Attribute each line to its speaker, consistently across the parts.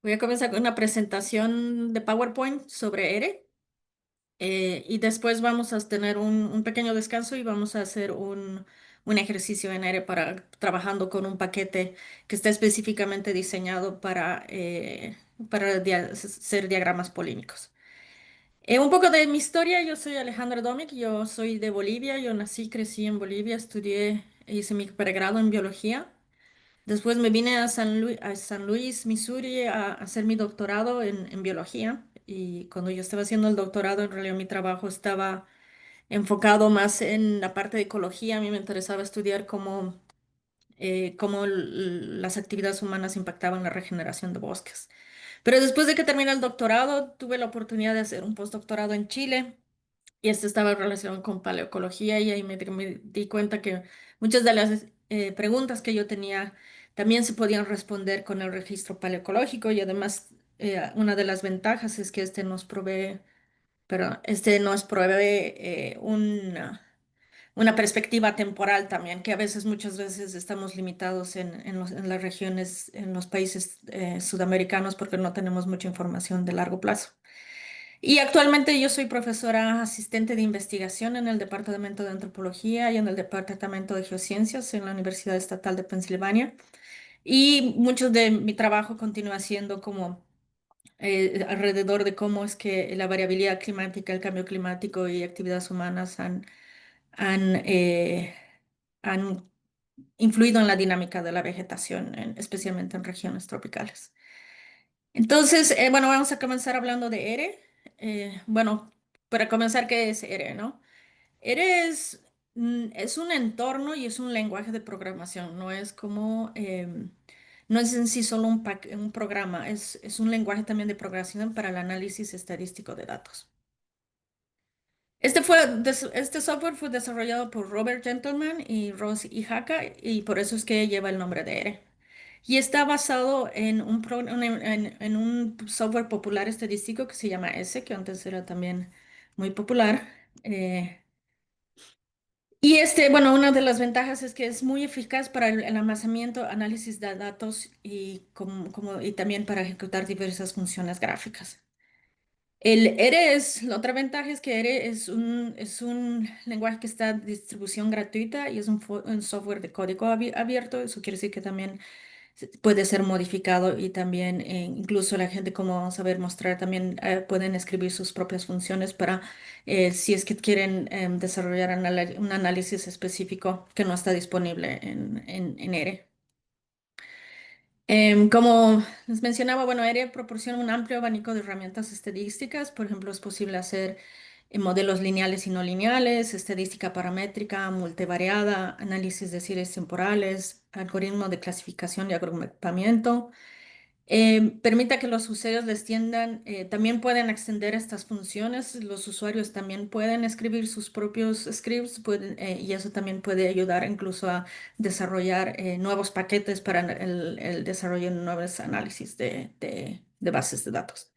Speaker 1: Voy a comenzar con una presentación de PowerPoint sobre ERE y después vamos a tener un pequeño descanso y vamos a hacer un ejercicio en ERE para trabajando con un paquete que está específicamente diseñado para hacer diagramas polínicos. Un poco de mi historia, yo soy Alejandra Domic, yo soy de Bolivia, yo nací, crecí en Bolivia, estudié, hice mi pregrado en biología. Después me vine a San Luis, Missouri, a hacer mi doctorado en biología. Y cuando yo estaba haciendo el doctorado, en realidad mi trabajo estaba enfocado más en la parte de ecología. A mí me interesaba estudiar cómo las actividades humanas impactaban la regeneración de bosques. Pero después de que terminé el doctorado, tuve la oportunidad de hacer un postdoctorado en Chile. Y esto estaba relacionado con paleoecología y ahí me di cuenta que muchas de las preguntas que yo tenía también se podían responder con el registro paleoecológico y además una de las ventajas es que este nos provee una perspectiva temporal también, que a veces, muchas veces estamos limitados en las regiones, en los países sudamericanos porque no tenemos mucha información de largo plazo. Y actualmente yo soy profesora asistente de investigación en el Departamento de Antropología y en el Departamento de Geociencias en la Universidad Estatal de Pensilvania. Y mucho de mi trabajo continúa siendo como alrededor de cómo es que la variabilidad climática, el cambio climático y actividades humanas han han influido en la dinámica de la vegetación, especialmente en regiones tropicales. Entonces, bueno, vamos a comenzar hablando de ERE. Bueno, para comenzar, ¿qué es ERE, no? ERE es un entorno y es un lenguaje de programación, no es en sí solo un programa, es un lenguaje también de programación para el análisis estadístico de datos. Este software fue desarrollado por Robert Gentleman y Ross Ihaka y por eso es que lleva el nombre de ERE. Y está basado en un software popular estadístico que se llama S, que antes era también muy popular. Eh, y bueno, una de las ventajas es que es muy eficaz para el almacenamiento, análisis de datos y también para ejecutar diversas funciones gráficas. La otra ventaja es que ERE es un lenguaje que está en distribución gratuita y es un software de código abierto. Eso quiere decir que también puede ser modificado y también incluso la gente, como vamos a ver, mostrar, también pueden escribir sus propias funciones para si es que quieren desarrollar un análisis específico que no está disponible en ERE. Como les mencionaba, bueno, ERE proporciona un amplio abanico de herramientas estadísticas. Por ejemplo, es posible hacer modelos lineales y no lineales, estadística paramétrica, multivariada, análisis de series temporales, algoritmo de clasificación y agrupamiento. Permita que los usuarios les tiendan, también pueden extender estas funciones. Los usuarios también pueden escribir sus propios scripts y eso también puede ayudar incluso a desarrollar nuevos paquetes para el desarrollo de nuevos análisis de bases de datos.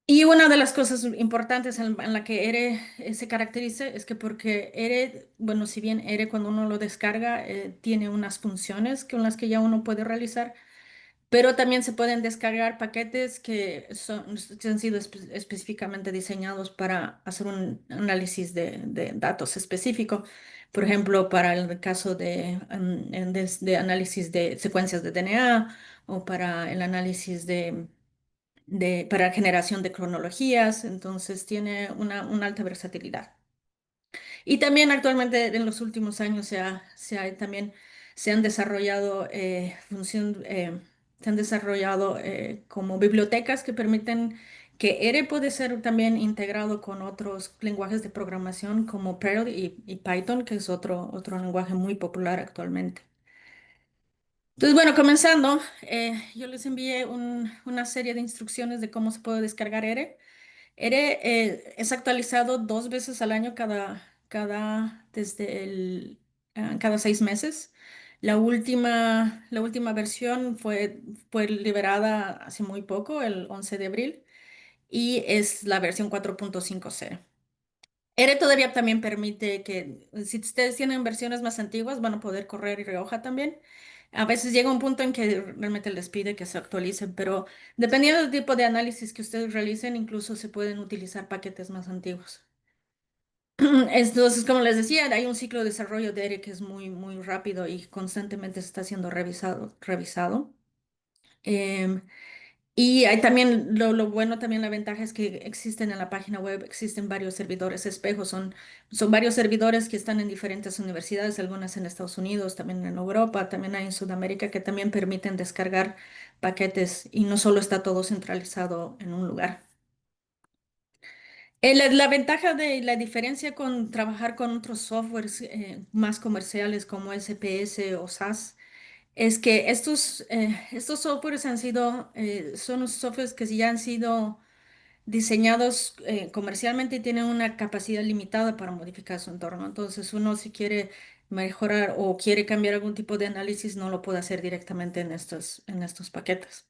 Speaker 1: Y una de las cosas importantes en la que ERE se caracteriza es que porque ERE, bueno, si bien ERE cuando uno lo descarga tiene unas funciones con las que ya uno puede realizar, pero también se pueden descargar paquetes que han sido específicamente diseñados para hacer un análisis de datos específico. Por ejemplo, para el caso de análisis de secuencias de DNA o para el análisis para generación de cronologías. Entonces tiene una alta versatilidad. Y también actualmente en los últimos años también se han desarrollado se han desarrollado como bibliotecas que permiten que ERE puede ser también integrado con otros lenguajes de programación como Perl y Python, que es otro lenguaje muy popular actualmente. Entonces, bueno, comenzando, yo les envié una serie de instrucciones de cómo se puede descargar ERE. Es actualizado 2 veces al año cada 6 meses. La última versión fue liberada hace muy poco, el 11 de abril, y es la versión 4.5c. ERE todavía también permite que, si ustedes tienen versiones más antiguas, van a poder correr y Rioja también. A veces llega un punto en que realmente les pide que se actualicen, pero dependiendo del tipo de análisis que ustedes realicen, incluso se pueden utilizar paquetes más antiguos. Entonces, como les decía, hay un ciclo de desarrollo de ERE que es muy rápido y constantemente se está siendo revisado. Em, y hay también, lo bueno también, la ventaja es que existen en la página web, existen varios servidores espejos, son varios servidores que están en diferentes universidades, algunas en Estados Unidos, también en Europa, también hay en Sudamérica, que también permiten descargar paquetes y no solo está todo centralizado en un lugar. La ventaja de la diferencia con trabajar con otros softwares más comerciales como SPS o SAS es que estos softwares son softwares que ya han sido diseñados comercialmente y tienen una capacidad limitada para modificar su entorno. Entonces, uno si quiere mejorar o quiere cambiar algún tipo de análisis, no lo puede hacer directamente en estos paquetes.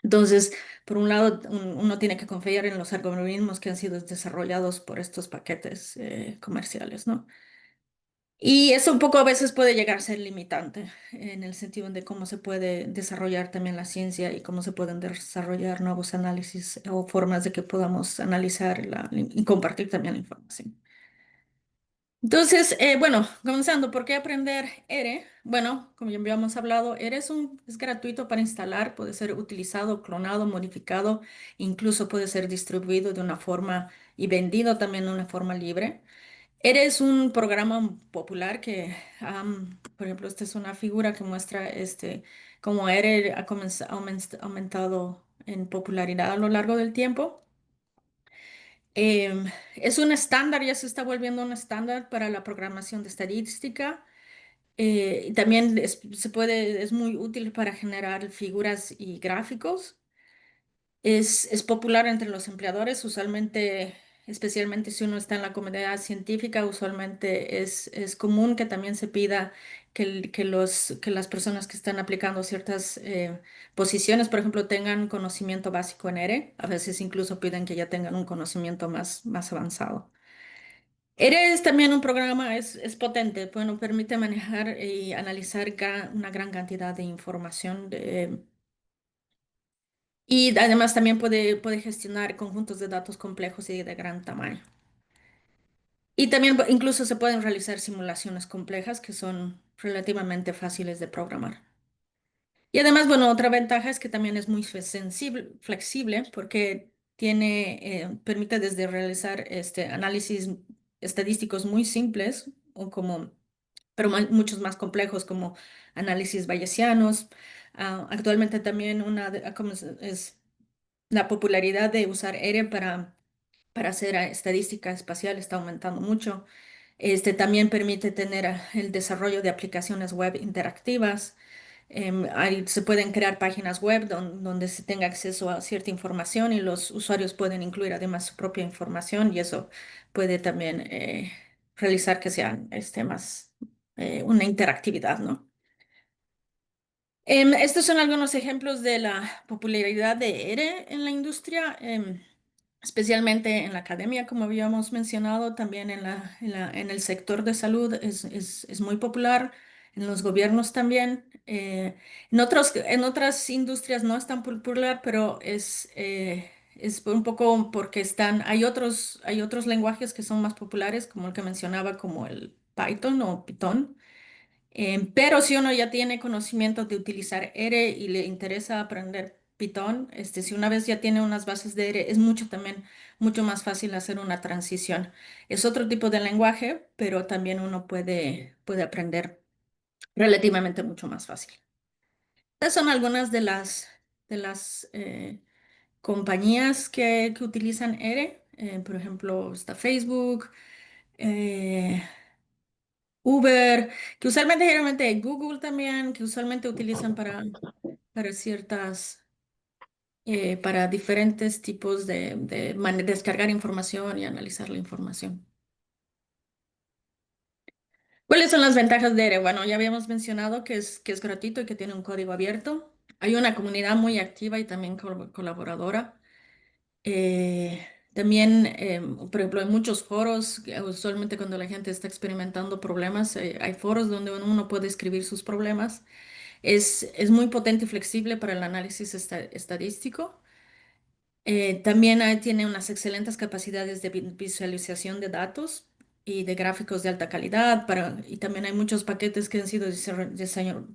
Speaker 1: Entonces, por un lado, uno tiene que confiar en los algoritmos que han sido desarrollados por estos paquetes comerciales, ¿no? Y eso un poco a veces puede llegar a ser limitante en el sentido de cómo se puede desarrollar también la ciencia y cómo se pueden desarrollar nuevos análisis o formas de que podamos analizar y compartir también la información. Entonces, bueno, comenzando, ¿por qué aprender R? Bueno, como ya habíamos hablado, R es gratuito para instalar, puede ser utilizado, clonado, modificado, incluso puede ser distribuido de una forma y vendido también de una forma libre. R es un programa popular que, por ejemplo, esta es una figura que muestra cómo R aumentado en popularidad a lo largo del tiempo. Em, es un estándar, ya se está volviendo un estándar para la programación de estadística. Y también es muy útil para generar figuras y gráficos. Es popular entre los empleadores, usualmente, especialmente si uno está en la comunidad científica, usualmente es común que también se pida que las personas que están aplicando ciertas posiciones, por ejemplo, tengan conocimiento básico en R. A veces incluso piden que ya tengan un conocimiento más avanzado. R es también un programa, es potente, bueno, permite manejar y analizar una gran cantidad de información. Y además también puede gestionar conjuntos de datos complejos y de gran tamaño. Y también incluso se pueden realizar simulaciones complejas que son relativamente fáciles de programar. Y además, bueno, otra ventaja es que también es muy flexible porque permite desde realizar análisis estadísticos muy simples pero muchos más complejos como análisis bayesianos. Actualmente también como es la popularidad de usar R para hacer estadística espacial está aumentando mucho. También permite tener el desarrollo de aplicaciones web interactivas. Se pueden crear páginas web donde se tenga acceso a cierta información y los usuarios pueden incluir además su propia información y eso puede también realizar que sea más una interactividad, ¿no? Estos son algunos ejemplos de la popularidad de ERE en la industria, especialmente en la academia, como habíamos mencionado, también en el sector de salud es muy popular, en los gobiernos también. En otras industrias no es tan popular, pero es un poco porque hay otros lenguajes que son más populares, como el que mencionaba, como el Python o Python. Pero si uno ya tiene conocimiento de utilizar R y le interesa aprender Python, si una vez ya tiene unas bases de R, es mucho más fácil hacer una transición. Es otro tipo de lenguaje, pero también uno puede aprender relativamente mucho más fácil. Estas son algunas de las compañías que utilizan R. Por ejemplo, está Facebook. eh, Uber, que usualmente, generalmente Google también, que usualmente utilizan para para diferentes tipos de descargar información y analizar la información. ¿Cuáles son las ventajas de Ere? Bueno, ya habíamos mencionado que es gratuito y que tiene un código abierto. Hay una comunidad muy activa y también colaboradora. También, por ejemplo, en muchos foros, que usualmente cuando la gente está experimentando problemas, hay foros donde uno puede escribir sus problemas. Es muy potente y flexible para el análisis estadístico. También tiene unas excelentes capacidades de visualización de datos y de gráficos de alta calidad y también hay muchos paquetes que han sido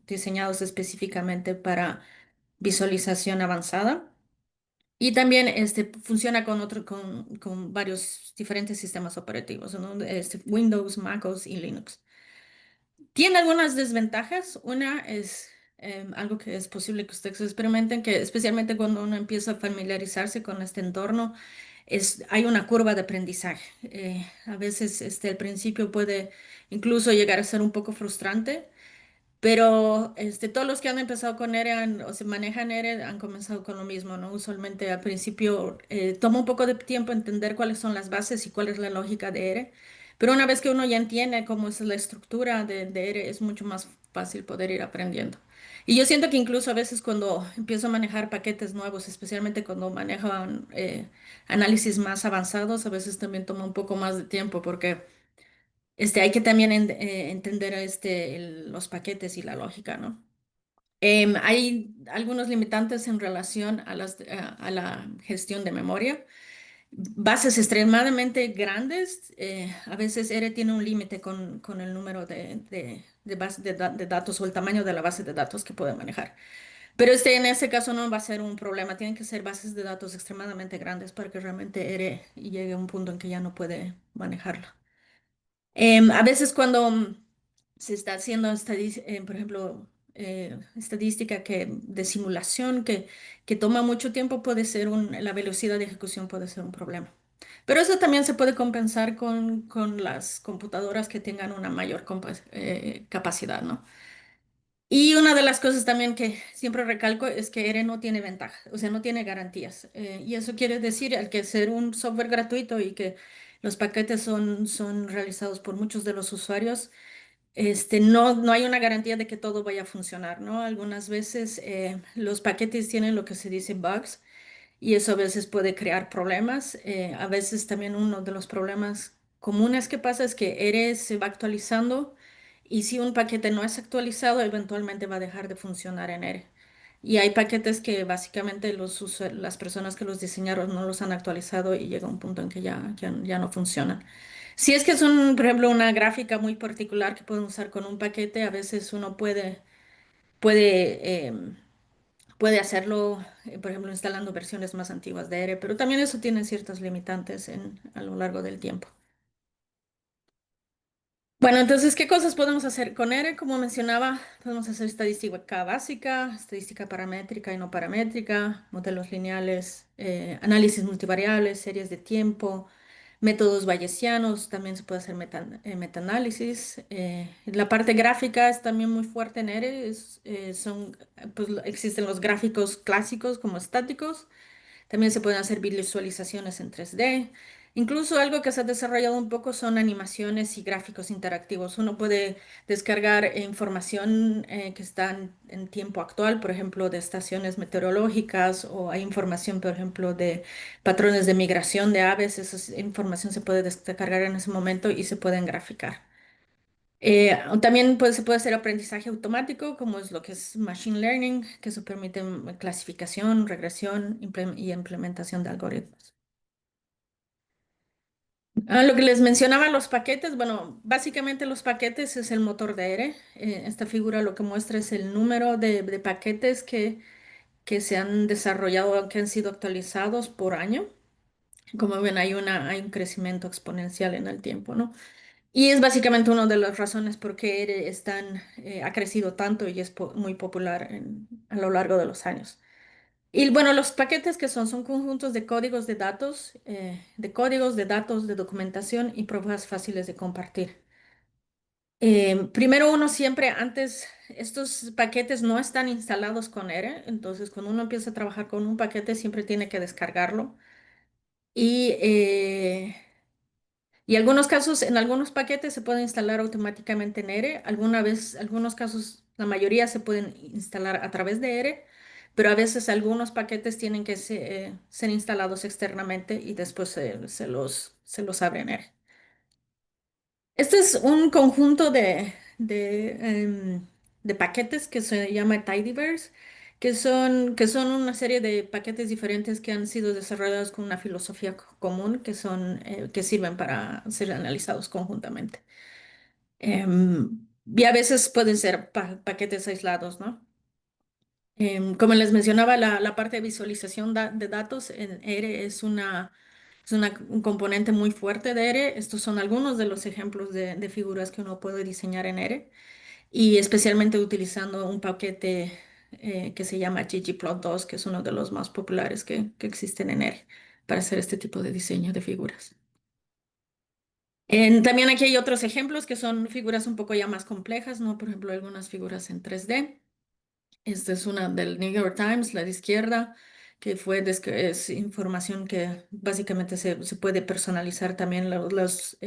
Speaker 1: diseñados específicamente para visualización avanzada. Y también funciona con varios diferentes sistemas operativos, ¿no? Windows, MacOS y Linux. Tiene algunas desventajas. Una es algo que es posible que ustedes experimenten, que especialmente cuando uno empieza a familiarizarse con este entorno, hay una curva de aprendizaje. A veces al principio puede incluso llegar a ser un poco frustrante. Pero todos los que han empezado con ERE o se manejan ERE han comenzado con lo mismo, ¿no? Usualmente al principio toma un poco de tiempo entender cuáles son las bases y cuál es la lógica de ERE, pero una vez que uno ya entiende cómo es la estructura de ERE, es mucho más fácil poder ir aprendiendo. Y yo siento que incluso a veces cuando empiezo a manejar paquetes nuevos, especialmente cuando manejo análisis más avanzados, a veces también toma un poco más de tiempo porque hay que también entender los paquetes y la lógica, ¿no? Hay algunos limitantes en relación a la gestión de memoria. Bases extremadamente grandes, a veces R tiene un límite con el número de datos o el tamaño de la base de datos que puede manejar. Pero en ese caso no va a ser un problema. Tienen que ser bases de datos extremadamente grandes para que realmente R llegue a un punto en que ya no puede manejarla. A veces cuando se está haciendo, por ejemplo, estadística de simulación que toma mucho tiempo, la velocidad de ejecución puede ser un problema. Pero eso también se puede compensar con las computadoras que tengan una mayor capacidad, ¿no? Y una de las cosas también que siempre recalco es que ERE no tiene ventaja, o sea, no tiene garantías. Y eso quiere decir al que ser un software gratuito y que los paquetes son realizados por muchos de los usuarios, no hay una garantía de que todo vaya a funcionar, ¿no? Algunas veces los paquetes tienen lo que se dice bugs y eso a veces puede crear problemas. A veces también uno de los problemas comunes que pasa es que Eres se va actualizando y si un paquete no es actualizado, eventualmente va a dejar de funcionar en Ere. Y hay paquetes que básicamente las personas que los diseñaron no los han actualizado y llega un punto en que ya no funcionan. Si es que es por ejemplo, una gráfica muy particular que pueden usar con un paquete, a veces uno puede puede hacerlo, por ejemplo, instalando versiones más antiguas de ERE, pero también eso tiene ciertas limitantes a lo largo del tiempo. Bueno, entonces, ¿qué cosas podemos hacer con ERE? Como mencionaba, podemos hacer estadística básica, estadística paramétrica y no paramétrica, modelos lineales, análisis multivariables, series de tiempo, métodos bayesianos, también se puede hacer metaanálisis. La parte gráfica es también muy fuerte en ERE, pues, existen los gráficos clásicos como estáticos. También se pueden hacer visualizaciones en 3D. Incluso algo que se ha desarrollado un poco son animaciones y gráficos interactivos. Uno puede descargar información que está en tiempo actual, por ejemplo, de estaciones meteorológicas o hay información, por ejemplo, de patrones de migración de aves. Esa información se puede descargar en ese momento y se pueden graficar. También se puede hacer aprendizaje automático, como es lo que es Machine Learning, que eso permite clasificación, regresión y implementación de algoritmos. Lo que les mencionaba, los paquetes, bueno, básicamente los paquetes es el motor de ERE. Esta figura lo que muestra es el número de paquetes que se han desarrollado, que han sido actualizados por año. Como ven, hay un crecimiento exponencial en el tiempo, ¿no? Y es básicamente una de las razones por qué ha crecido tanto y es muy popular a lo largo de los años. Y bueno, los paquetes que son conjuntos de códigos de datos, de documentación y pruebas fáciles de compartir. Primero uno siempre, estos paquetes no están instalados con ERE, entonces cuando uno empieza a trabajar con un paquete siempre tiene que descargarlo. Y Y en algunos paquetes se pueden instalar automáticamente en ERE. Algunos casos, la mayoría se pueden instalar a través de ERE, pero a veces algunos paquetes tienen que ser instalados externamente y después se los abre en ERE. Este es un conjunto de de paquetes que se llama Tidyverse, que son una serie de paquetes diferentes que han sido desarrollados con una filosofía común, que sirven para ser analizados conjuntamente. Y a veces pueden ser paquetes aislados, ¿no? Como les mencionaba, la parte de visualización de datos en R un componente muy fuerte de R. Estos son algunos de los ejemplos de figuras que uno puede diseñar en R y especialmente utilizando un paquete que se llama ggplot2, que es uno de los más populares que existen en R para hacer este tipo de diseño de figuras. También aquí hay otros ejemplos que son figuras un poco ya más complejas, ¿no? Por ejemplo, algunas figuras en 3D. Esta es una del New York Times, la de izquierda, es información que básicamente se puede personalizar también. Los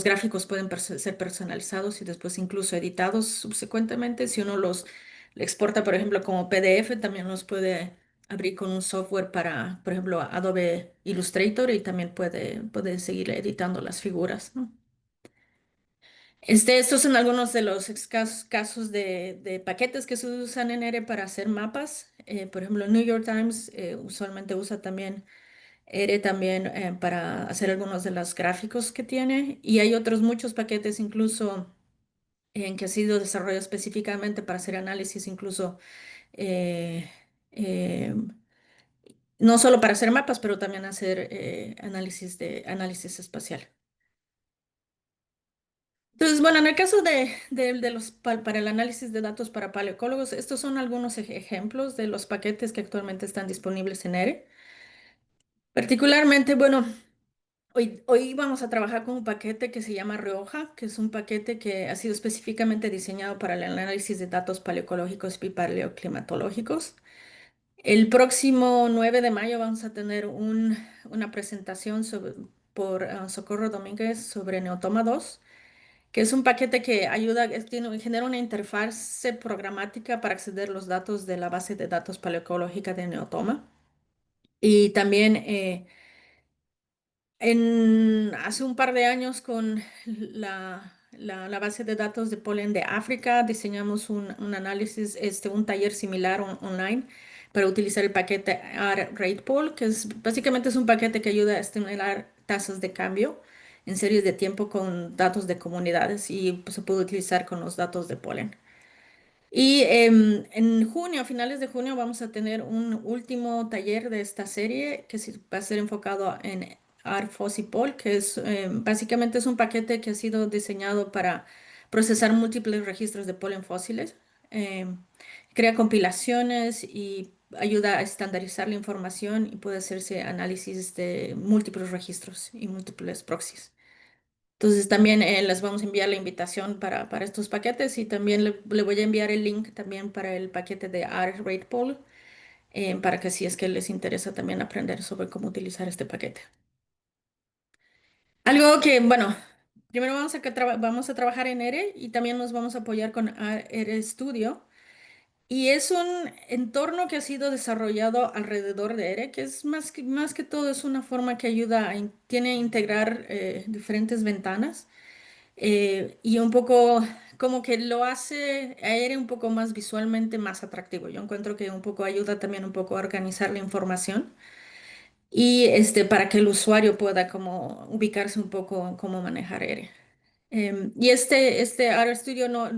Speaker 1: gráficos pueden ser personalizados y después incluso editados subsecuentemente. Si uno los exporta, por ejemplo, como PDF, también los puede abrir con un software para, por ejemplo, Adobe Illustrator y también puede seguir editando las figuras, ¿no? Estos son algunos de los casos de paquetes que se usan en R para hacer mapas. Por ejemplo, New York Times usualmente usa también R también para hacer algunos de los gráficos que tiene. Y hay otros muchos paquetes incluso en que ha sido desarrollado específicamente para hacer análisis, incluso eh, eh, no solo para hacer mapas, pero también hacer análisis espacial. Entonces, bueno, en el caso para el análisis de datos para paleoecólogos, estos son algunos ejemplos de los paquetes que actualmente están disponibles en ERE. Particularmente, bueno, hoy vamos a trabajar con un paquete que se llama Rioja, que es un paquete que ha sido específicamente diseñado para el análisis de datos paleoecológicos y paleoclimatológicos. El próximo 9 de mayo vamos a tener una presentación por Socorro Domínguez sobre Neotoma 2, que es un paquete que genera una interfaz programática para acceder a los datos de la base de datos paleoecológica de Neotoma. Y también hace un par de años con la base de datos de polen de África diseñamos un análisis, un taller similar online para utilizar el paquete R-Ratepool, básicamente es un paquete que ayuda a estimular tasas de cambio en series de tiempo con datos de comunidades y pues, se puede utilizar con los datos de polen. Y en junio, a finales de junio, vamos a tener un último taller de esta serie que va a ser enfocado en ARFOSIPOL, básicamente es un paquete que ha sido diseñado para procesar múltiples registros de polen fósiles. Em, Crea compilaciones y ayuda a estandarizar la información y puede hacerse análisis de múltiples registros y múltiples proxies. Entonces también les vamos a enviar la invitación para estos paquetes y también le voy a enviar el link también para el paquete de R-Ratepool para que si es que les interesa también aprender sobre cómo utilizar este paquete. Algo que, bueno, primero vamos a trabajar en R y también nos vamos a apoyar con R Studio. Y es un entorno que ha sido desarrollado alrededor de R, que es más que todo es una forma que ayuda tiene a integrar diferentes ventanas. Y un poco como que lo hace a Ere un poco más visualmente más atractivo. Yo encuentro que un poco ayuda también un poco a organizar la información y para que el usuario pueda como ubicarse un poco en cómo manejar Ere. Y este RStudio no,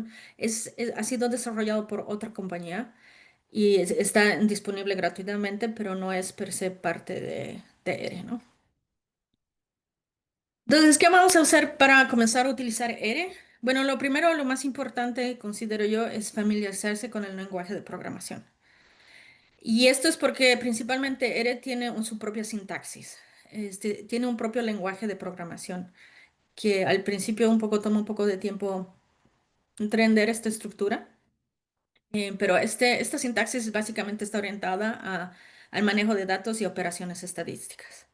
Speaker 1: ha sido desarrollado por otra compañía y está disponible gratuitamente, pero no es per se parte de Ere, ¿no? Entonces, ¿qué vamos a hacer para comenzar a utilizar R? Bueno, lo primero, lo más importante, considero yo, es familiarizarse con el lenguaje de programación. Y esto es porque principalmente R tiene su propia sintaxis, tiene un propio lenguaje de programación que al principio toma un poco de tiempo entender esta estructura, pero esta sintaxis básicamente está orientada al manejo de datos y operaciones estadísticas.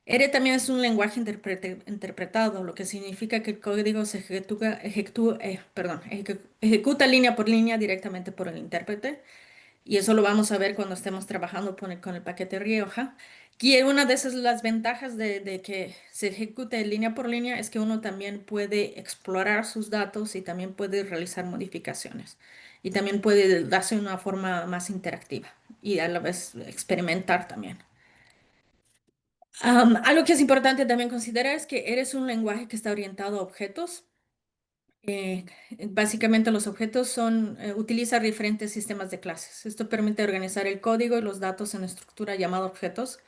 Speaker 1: R también es un lenguaje interpretado, lo que significa que el código se ejecuta línea por línea directamente por el intérprete. Y eso lo vamos a ver cuando estemos trabajando con el paquete Rioja. Y una de esas las ventajas de que se ejecute línea por línea es que uno también puede explorar sus datos y también puede realizar modificaciones. Y también puede darse una forma más interactiva y a la vez experimentar también. Algo que es importante también considerar es que eres un lenguaje que está orientado a objetos. Eh, Básicamente los objetos utiliza diferentes sistemas de clases. Esto permite organizar el código y los datos en estructura llamada objetos,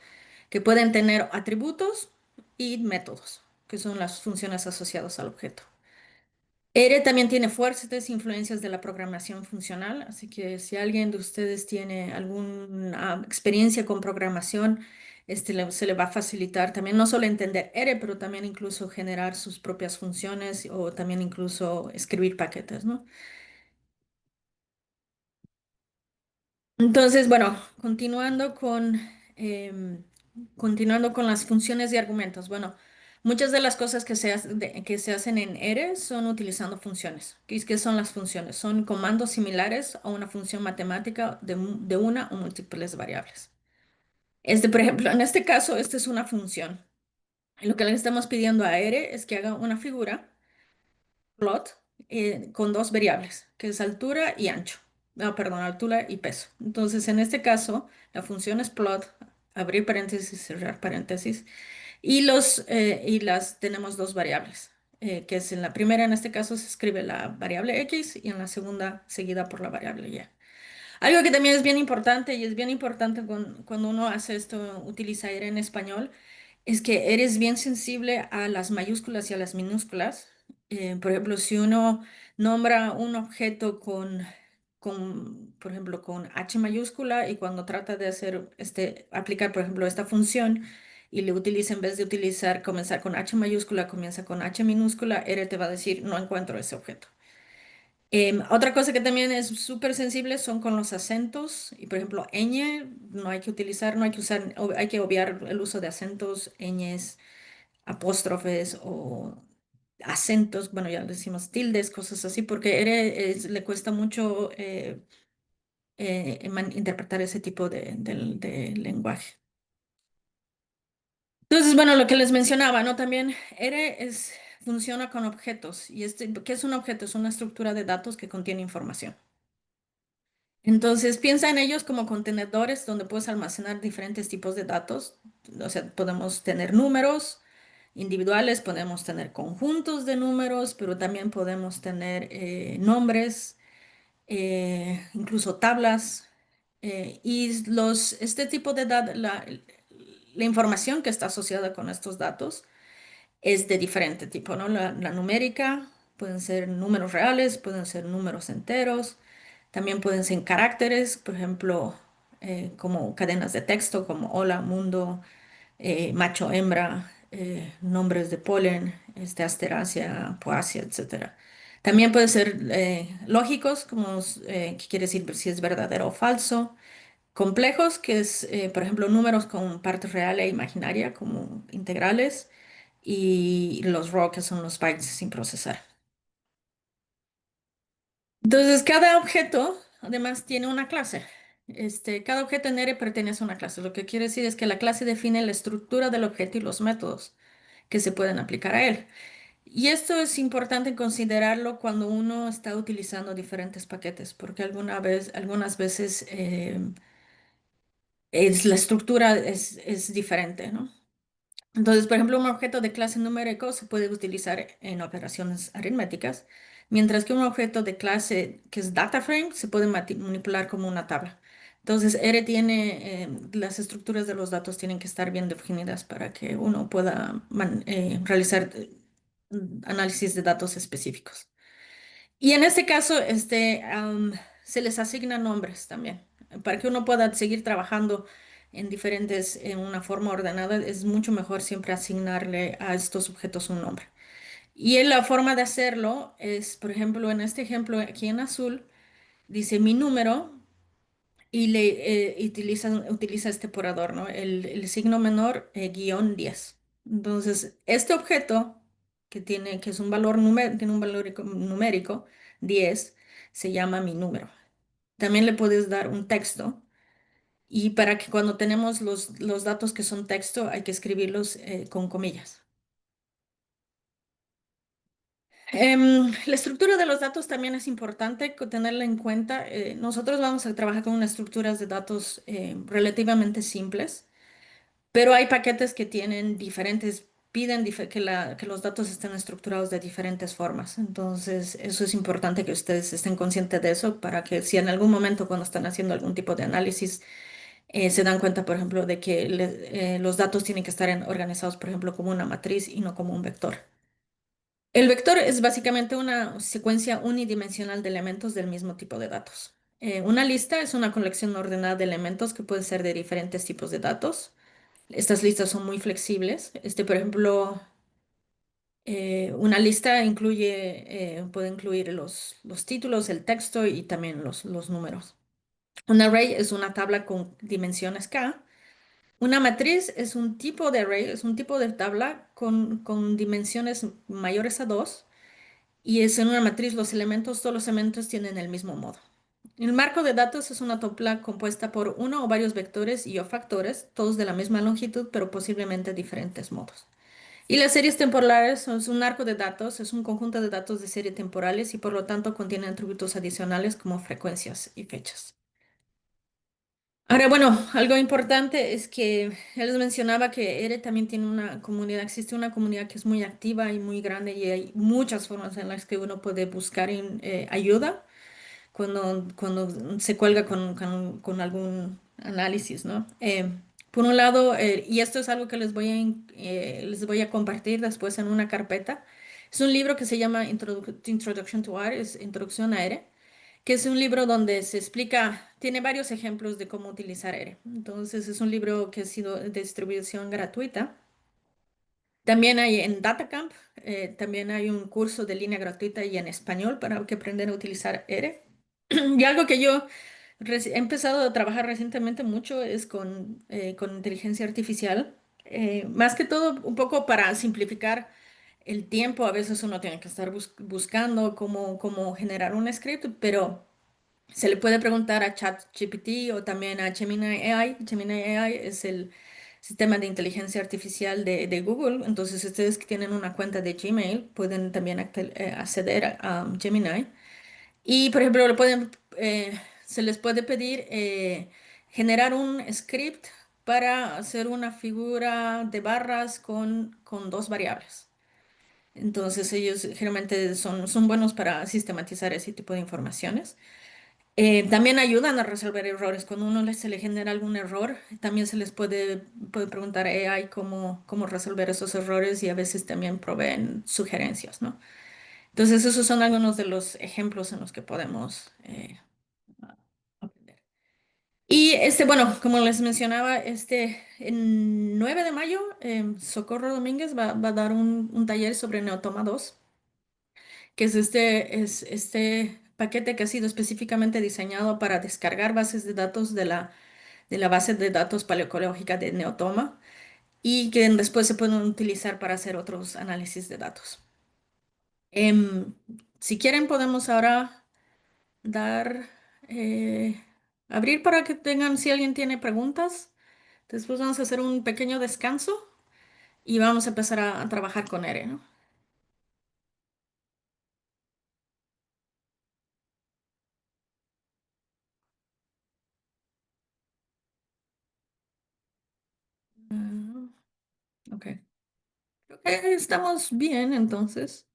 Speaker 1: que pueden tener atributos y métodos, que son las funciones asociadas al objeto. R también tiene fuertes influencias de la programación funcional, así que si alguien de ustedes tiene alguna experiencia con programación, se le va a facilitar también no solo entender R, pero también incluso generar sus propias funciones o también incluso escribir paquetes, ¿no? Entonces, bueno, em, continuando con las funciones y argumentos. Bueno, muchas de las cosas que se hacen en R son utilizando funciones. ¿Qué son las funciones? Son comandos similares a una función matemática de una o múltiples variables. Por ejemplo, en este caso, esta es una función. Lo que le estamos pidiendo a R es que haga una figura plot con dos variables, que es altura y ancho. No, perdón, altura y peso. Entonces, en este caso, la función es plot, abrir paréntesis, cerrar paréntesis, y las tenemos dos variables, que es en la primera, en este caso, se escribe la variable x y en la segunda, seguida por la variable y. Algo que también es bien importante y es bien importante cuando uno hace esto, utiliza ir en español, es que eres bien sensible a las mayúsculas y a las minúsculas. Por ejemplo, si uno nombra un objeto por ejemplo, con H mayúscula y cuando trata de aplicar, por ejemplo, esta función y le utiliza, en vez de comenzar con H mayúscula, comienza con H minúscula, R te va a decir, no encuentro ese objeto. Otra cosa que también es súper sensible son con los acentos. Y por ejemplo, ñ, no hay que usar, hay que obviar el uso de acentos, ñes, apóstrofes o acentos, bueno, ya decimos tildes, cosas así, porque le cuesta mucho interpretar ese tipo de lenguaje. Entonces, bueno, lo que les mencionaba, ¿no? También funciona con objetos. ¿Qué es un objeto? Es una estructura de datos que contiene información. Entonces, piensa en ellos como contenedores donde puedes almacenar diferentes tipos de datos. O sea, podemos tener números individuales, podemos tener conjuntos de números, pero también podemos tener nombres, incluso tablas. Este tipo de datos, la información que está asociada con estos datos es de diferente tipo, ¿no? La numérica pueden ser números reales, pueden ser números enteros, también pueden ser caracteres, por ejemplo, como cadenas de texto, como hola, mundo, macho, hembra, nombres de polen, asteracia, poacia, etcétera. También pueden ser lógicos, como que quiere decir si es verdadero o falso. Complejos, que es, por ejemplo, números con parte real e imaginaria, como integrales, y los raw, que son los bytes sin procesar. Entonces, cada objeto, además, tiene una clase. Cada objeto en R pertenece a una clase. Lo que quiere decir es que la clase define la estructura del objeto y los métodos que se pueden aplicar a él. Y esto es importante considerarlo cuando uno está utilizando diferentes paquetes, porque algunas veces la estructura es diferente, ¿no? Entonces, por ejemplo, un objeto de clase numérico se puede utilizar en operaciones aritméticas, mientras que un objeto de clase que es data frame se puede manipular como una tabla. Entonces, las estructuras de los datos tienen que estar bien definidas para que uno pueda realizar análisis de datos específicos. Y en este caso, se les asignan nombres también. Para que uno pueda seguir trabajando en una forma ordenada, es mucho mejor siempre asignarle a estos objetos un nombre. La forma de hacerlo es, por ejemplo, en este ejemplo aquí en azul, dice mi número y utiliza este por adorno, el signo menor guión 10. Entonces, este objeto que es un tiene un valor numérico 10, se llama mi número. también le puedes dar un texto. Y para que cuando tenemos los datos que son texto, hay que escribirlos con comillas. La estructura de los datos también es importante tenerla en cuenta. Nosotros vamos a trabajar con unas estructuras de datos relativamente simples, pero hay paquetes que tienen diferentes, piden que los datos estén estructurados de diferentes formas. Entonces, eso es importante que ustedes estén conscientes de eso para que si en algún momento cuando están haciendo algún tipo de análisis se dan cuenta, por ejemplo, de que los datos tienen que estar organizados, por ejemplo, como una matriz y no como un vector. El vector es básicamente una secuencia unidimensional de elementos del mismo tipo de datos. Una lista es una colección ordenada de elementos que puede ser de diferentes tipos de datos. Estas listas son muy flexibles. Por ejemplo, una lista puede incluir los títulos, el texto y también los números. Un array es una tabla con dimensiones k. Una matriz es un tipo de array, es un tipo de tabla con dimensiones mayores a 2. Y es en una matriz, todos los elementos tienen el mismo modo. El marco de datos es una tupla compuesta por uno o varios vectores y o factores, todos de la misma longitud, pero posiblemente diferentes modos. Y las series temporales son un arco de datos, es un conjunto de datos de serie temporales y por lo tanto contienen atributos adicionales como frecuencias y fechas. Ahora, bueno, algo importante es que él les mencionaba que ERE también tiene una comunidad, existe una comunidad que es muy activa y muy grande y hay muchas formas en las que uno puede buscar ayuda cuando se cuelga con algún análisis, ¿no? Por un lado, y esto es algo que les voy a compartir después en una carpeta, es un libro que se llama Introduction to R, es Introducción a R, que es un libro donde se explica, tiene varios ejemplos de cómo utilizar R. Entonces, es un libro que ha sido de distribución gratuita. También hay en DataCamp, también hay un curso de línea gratuita y en español para que aprendan a utilizar R. Y algo que yo he empezado a trabajar recientemente mucho es con inteligencia artificial. Más que todo, un poco para simplificar el tiempo. A veces uno tiene que estar buscando cómo generar un script, pero se le puede preguntar a ChatGPT o también a Gemini AI. Gemini AI es el sistema de inteligencia artificial de Google. Entonces, ustedes que tienen una cuenta de Gmail pueden también acceder a Gemini. Y, por ejemplo, se les puede pedir generar un script para hacer una figura de barras con dos variables. Entonces, ellos generalmente son buenos para sistematizar ese tipo de informaciones. También ayudan a resolver errores. Cuando se le genera algún error, también se les puede preguntar a AI cómo resolver esos errores y a veces también proveen sugerencias, ¿no? Entonces, esos son algunos de los ejemplos en los que podemos aprender. Y bueno, como les mencionaba, el 9 de mayo, Socorro Domínguez va a dar un taller sobre Neotoma 2, que es este paquete que ha sido específicamente diseñado para descargar bases de datos de la base de datos paleocológica de Neotoma y que después se pueden utilizar para hacer otros análisis de datos. Em, si quieren, podemos ahora dar, eh, abrir para que tengan, si alguien tiene preguntas. Después vamos a hacer un pequeño descanso y vamos a empezar a trabajar con R, ¿no? Ah, ok. Creo que estamos bien, entonces.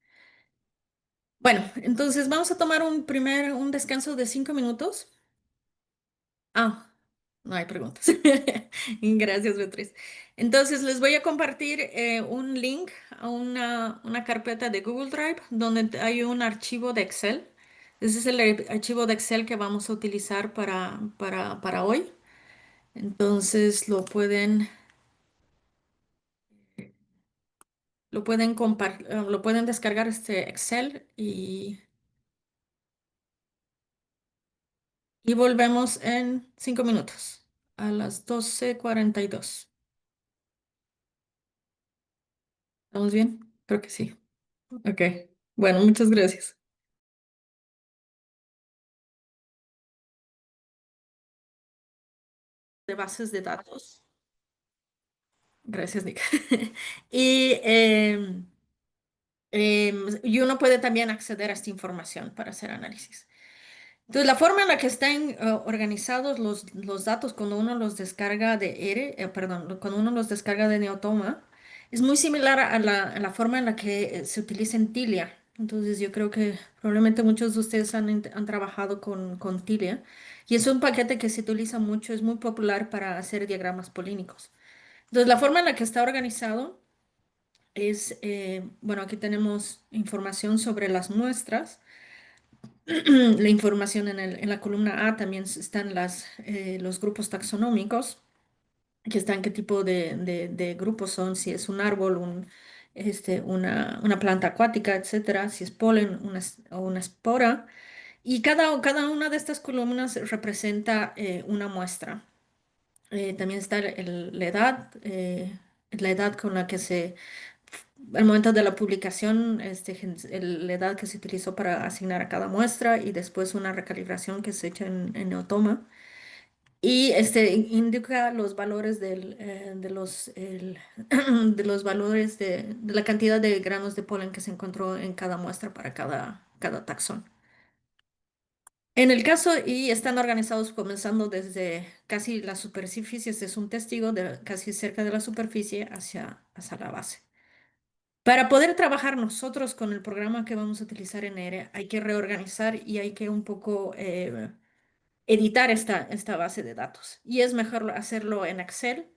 Speaker 1: Bueno, entonces vamos a tomar un descanso de 5 minutos. Ah, no hay preguntas. Gracias, Beatriz. Entonces, les voy a compartir un link a una carpeta de Google Drive donde hay un archivo de Excel. Ese es el archivo de Excel que vamos a utilizar para hoy. Entonces, lo pueden descargar este Excel y volvemos en 5 minutos, a las 12:42. ¿Estamos bien? Creo que sí. Ok. Bueno, muchas gracias. de bases de datos. Gracias, Nick. Y, y uno puede también acceder a esta información para hacer análisis. Entonces, la forma en la que están organizados los datos cuando uno los descarga de perdón, cuando uno los descarga de Neotoma, es muy similar a la forma en la que se utiliza en Tilia. Entonces, yo creo que probablemente muchos de ustedes han trabajado con Tilia. Y es un paquete que se utiliza mucho, es muy popular para hacer diagramas polínicos. Entonces, la forma en la que está organizado es, bueno, aquí tenemos información sobre las muestras. La información en la columna A también están los grupos taxonómicos, que están qué tipo de grupos son, si es un árbol, una planta acuática, etcétera, si es polen o una espora. Y cada una de estas columnas representa una muestra. También está la edad con la que al momento de la publicación, la edad que se utilizó para asignar a cada muestra y después una recalibración que se echa en Neotoma. Y indica los valores de los valores de la cantidad de granos de polen que se encontró en cada muestra para cada taxón. En el caso, y están organizados comenzando desde casi la superficie, este es un testigo de casi cerca de la superficie hacia la base. Para poder trabajar nosotros con el programa que vamos a utilizar en ERE, hay que reorganizar y hay que un poco editar esta base de datos. Y es mejor hacerlo en Excel,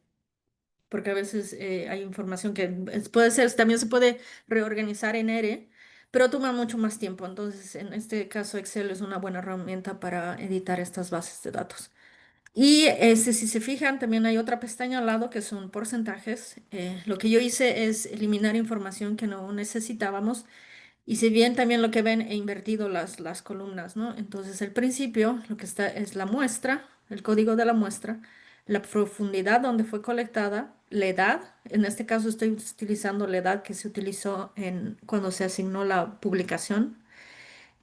Speaker 1: porque a veces hay información que puede ser, también se puede reorganizar en ERE, pero toma mucho más tiempo. Entonces, en este caso, Excel es una buena herramienta para editar estas bases de datos. Y si se fijan, también hay otra pestaña al lado que son porcentajes. Lo que yo hice es eliminar información que no necesitábamos. Y si bien también lo que ven he invertido las columnas, ¿no? Entonces, al principio lo que está es la muestra, el código de la muestra, la profundidad donde fue colectada, la edad. En este caso estoy utilizando la edad que se utilizó cuando se asignó la publicación.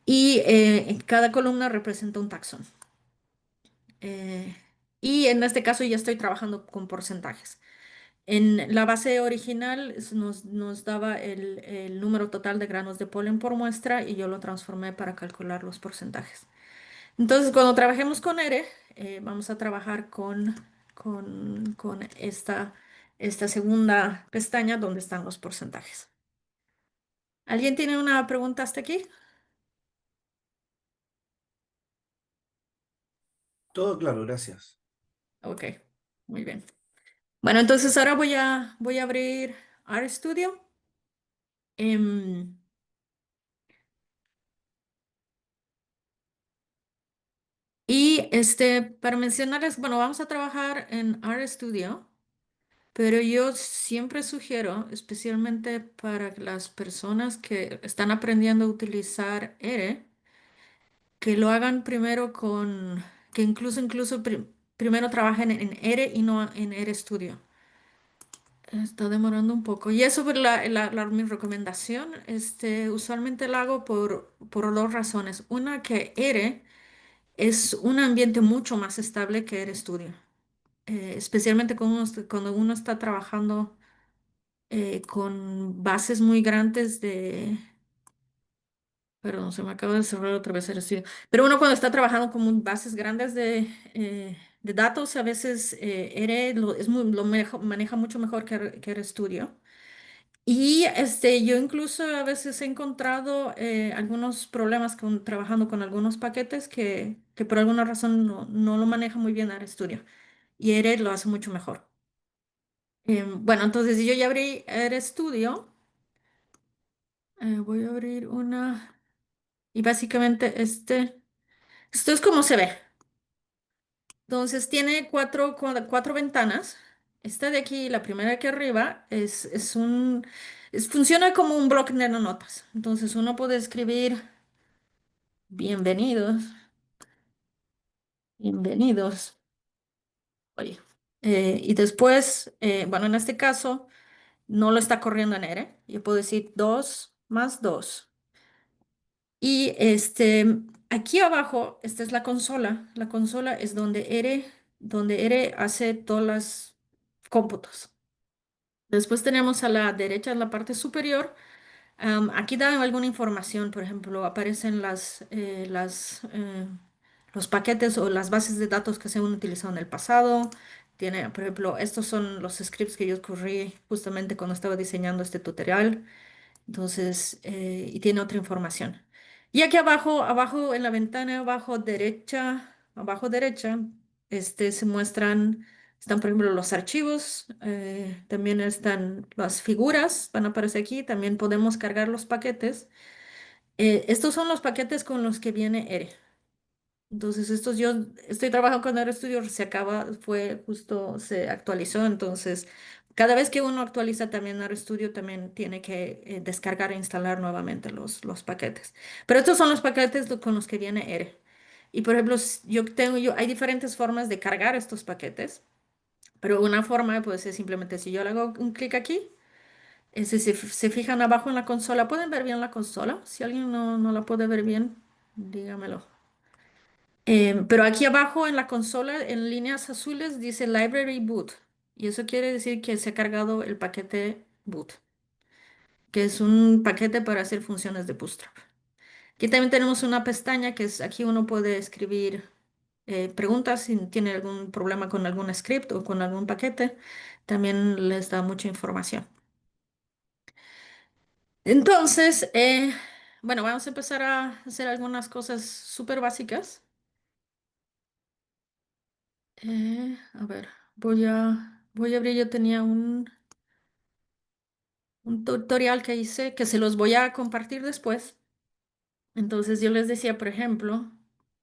Speaker 1: Y en cada columna representa un taxón. Eh, y en este caso ya estoy trabajando con porcentajes. En la base original nos daba el número total de granos de polen por muestra y yo lo transformé para calcular los porcentajes. Entonces, cuando trabajemos con ERE, vamos a trabajar con esta segunda pestaña donde están los porcentajes. ¿Alguien tiene una pregunta hasta aquí?
Speaker 2: Todo claro, gracias.
Speaker 1: Ok, muy bien. Bueno, entonces ahora voy a abrir RStudio. Em, y para mencionarles, bueno, vamos a trabajar en RStudio, pero yo siempre sugiero, especialmente para las personas que están aprendiendo a utilizar R, que lo hagan primero que primero trabajen en R y no en RStudio. Está demorando un poco. Y eso es mi recomendación. Usualmente lo hago por dos razones. Una, que R es un ambiente mucho más estable que RStudio. Especialmente cuando uno está trabajando con bases muy grandes perdón, se me acaba de cerrar otra vez el estudio. Pero uno cuando está trabajando con bases grandes de datos, a veces R maneja mucho mejor que RStudio. Y yo incluso a veces he encontrado algunos problemas trabajando con algunos paquetes que por alguna razón no lo maneja muy bien RStudio. Y R lo hace mucho mejor. Bueno, entonces yo ya abrí RStudio. Voy a abrir una. Y básicamente esto es como se ve. Entonces tiene cuatro ventanas. Esta de aquí, la primera aquí arriba, funciona como un bloc de notas. Entonces uno puede escribir bienvenidos, bienvenidos. Oye. Y después, bueno, en este caso no lo está corriendo en R. Yo puedo decir 2 más 2. Y aquí abajo, esta es la consola. La consola es donde R. donde R hace todos los cómputos. Después tenemos a la derecha, en la parte superior. Aquí dan alguna información, por ejemplo, aparecen los paquetes o las bases de datos que se han utilizado en el pasado. Tiene, por ejemplo, estos son los scripts que yo corrí justamente cuando estaba diseñando este tutorial. Entonces, y tiene otra información. Y aquí abajo, abajo en la ventana, abajo derecha, se muestran, están por ejemplo los archivos, también están las figuras, van a aparecer aquí, también podemos cargar los paquetes. Estos son los paquetes con los que viene ERE. Entonces, estos yo estoy trabajando con RStudio, se acaba, fue justo, se actualizó. Entonces, cada vez que uno actualiza también RStudio, también tiene que descargar e instalar nuevamente los paquetes. Pero estos son los paquetes con los que viene R. Y por ejemplo, hay diferentes formas de cargar estos paquetes, pero una forma, pues, es simplemente si yo le hago un clic aquí, si se fijan abajo en la consola, ¿pueden ver bien la consola? Si alguien no la puede ver bien, dígamelo. Pero aquí abajo en la consola, en líneas azules, dice Library Boot. Y eso quiere decir que se ha cargado el paquete boot, que es un paquete para hacer funciones de Bootstrap. Aquí también tenemos una pestaña que es, aquí uno puede escribir preguntas si tiene algún problema con algún script o con algún paquete. También les da mucha información. Entonces, bueno, vamos a empezar a hacer algunas cosas súper básicas. A ver, voy a abrir, yo tenía un tutorial que hice que se los voy a compartir después. Entonces yo les decía, por ejemplo,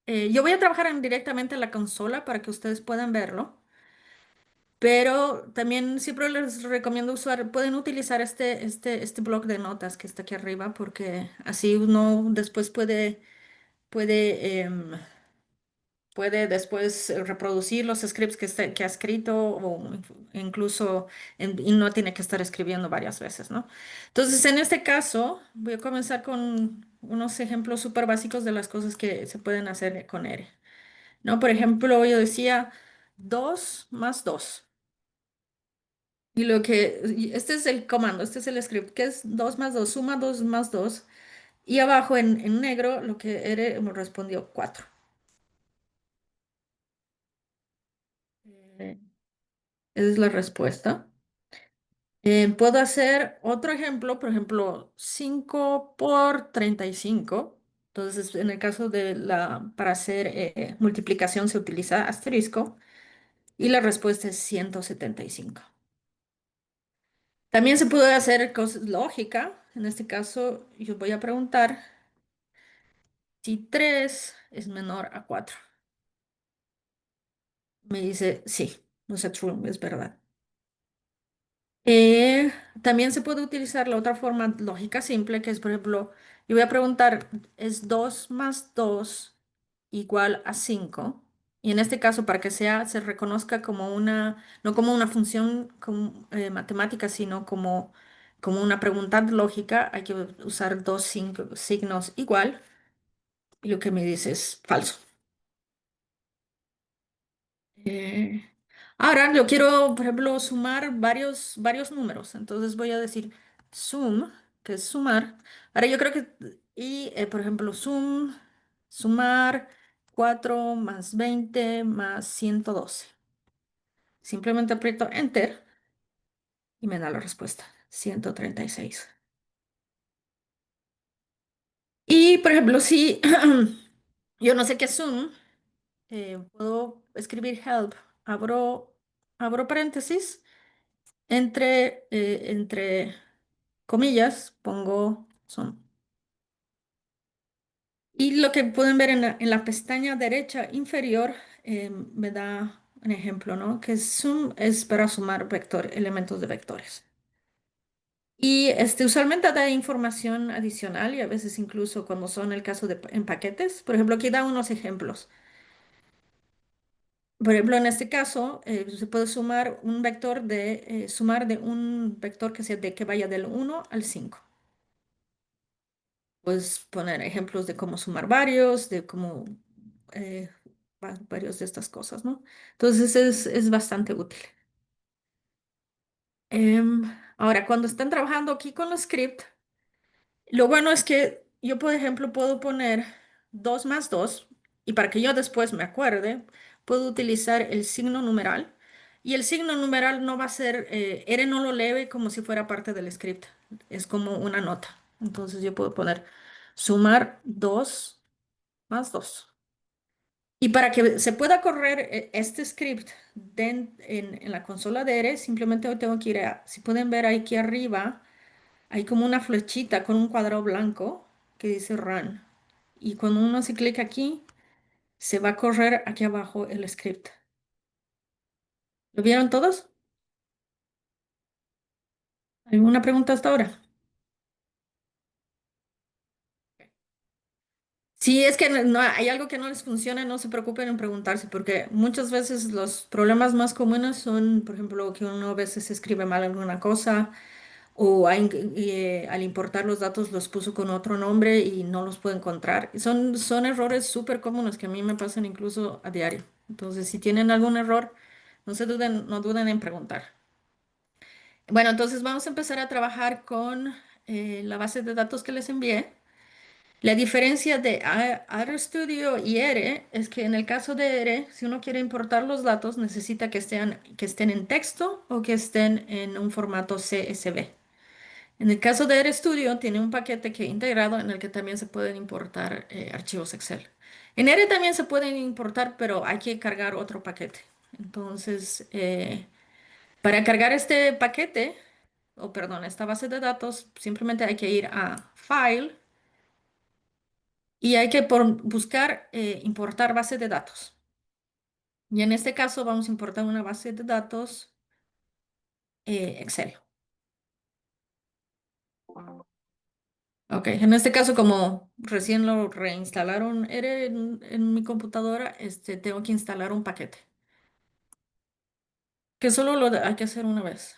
Speaker 1: yo voy a trabajar directamente en la consola para que ustedes puedan verlo, pero también siempre les recomiendo usar, pueden utilizar este bloc de notas que está aquí arriba, porque así uno después puede puede después reproducir los scripts que ha escrito o incluso y no tiene que estar escribiendo varias veces, ¿no? Entonces, en este caso, voy a comenzar con unos ejemplos súper básicos de las cosas que se pueden hacer con R, ¿no? Por ejemplo, yo decía 2 más 2. Y este es el comando, este es el script, que es 2 más 2 suma 2 más 2. Y abajo en negro lo que R me respondió 4. Esa es la respuesta. Puedo hacer otro ejemplo, por ejemplo, 5 por 35. Entonces, en el caso para hacer multiplicación se utiliza asterisco y la respuesta es 175. También se puede hacer cosas lógica. En este caso, yo voy a preguntar si 3 es menor a 4. Me dice sí, no sé, true, es verdad. Eh, También se puede utilizar la otra forma lógica simple, que es, por ejemplo, yo voy a preguntar, ¿es 2 más 2 igual a 5? Y en este caso, para que se reconozca como no como una función matemática, sino como una pregunta lógica, hay que usar dos signos igual, y lo que me dice es falso. Eh, Ahora yo quiero, por ejemplo, sumar varios números. Entonces voy a decir sum, que es sumar. Ahora yo creo por ejemplo, sumar 4 más 20 más 112. Simplemente aprieto Enter y me da la respuesta, 136. Y, por ejemplo, si yo no sé qué es sum, puedo escribir help, abro, abro paréntesis. Entre comillas, pongo son. Y lo que pueden ver en la pestaña derecha inferior me da un ejemplo, ¿no? Que sum es para sumar elementos de vectores. Y usualmente da información adicional y a veces incluso cuando son el caso en paquetes. Por ejemplo, aquí da unos ejemplos. Por ejemplo, en este caso, se puede sumar de un vector que vaya del 1 al 5. Puedes poner ejemplos de cómo sumar varios, de cómo eh, varios de estas cosas, ¿no? Entonces es bastante útil. Em, Ahora, cuando están trabajando aquí con los script, lo bueno es que yo, por ejemplo, puedo poner 2 más 2 y para que yo después me acuerde, puedo utilizar el signo numeral y el signo numeral no va a ser, R no lo lee como si fuera parte del script, es como una nota. Entonces yo puedo poner sumar 2 más 2. Y para que se pueda correr este script en la consola de R, simplemente tengo que ir a, si pueden ver aquí arriba, hay como una flechita con un cuadrado blanco que dice Run. Y cuando uno se clica aquí, se va a correr aquí abajo el script. ¿Lo vieron todos? ¿Alguna pregunta hasta ahora? Si es que no, hay algo que no les funciona, no se preocupen en preguntarse, porque muchas veces los problemas más comunes son, por ejemplo, que uno a veces escribe mal alguna cosa o al importar los datos los puso con otro nombre y no los puede encontrar. Son errores súper comunes que a mí me pasan incluso a diario. Entonces, si tienen algún error, no duden en preguntar. Bueno, entonces vamos a empezar a trabajar con la base de datos que les envié. La diferencia de RStudio y R es que en el caso de R, si uno quiere importar los datos, necesita que estén en texto o que estén en un formato CSV. En el caso de RStudio, tiene un paquete que integrado en el que también se pueden importar archivos Excel. En R también se pueden importar, pero hay que cargar otro paquete. Entonces, para cargar este paquete, o perdón, esta base de datos, simplemente hay que ir a File y hay que buscar importar base de datos. Y en este caso vamos a importar una base de datos Excel. Ok, en este caso, como recién lo reinstalaron era en mi computadora, tengo que instalar un paquete, que solo hay que hacer una vez.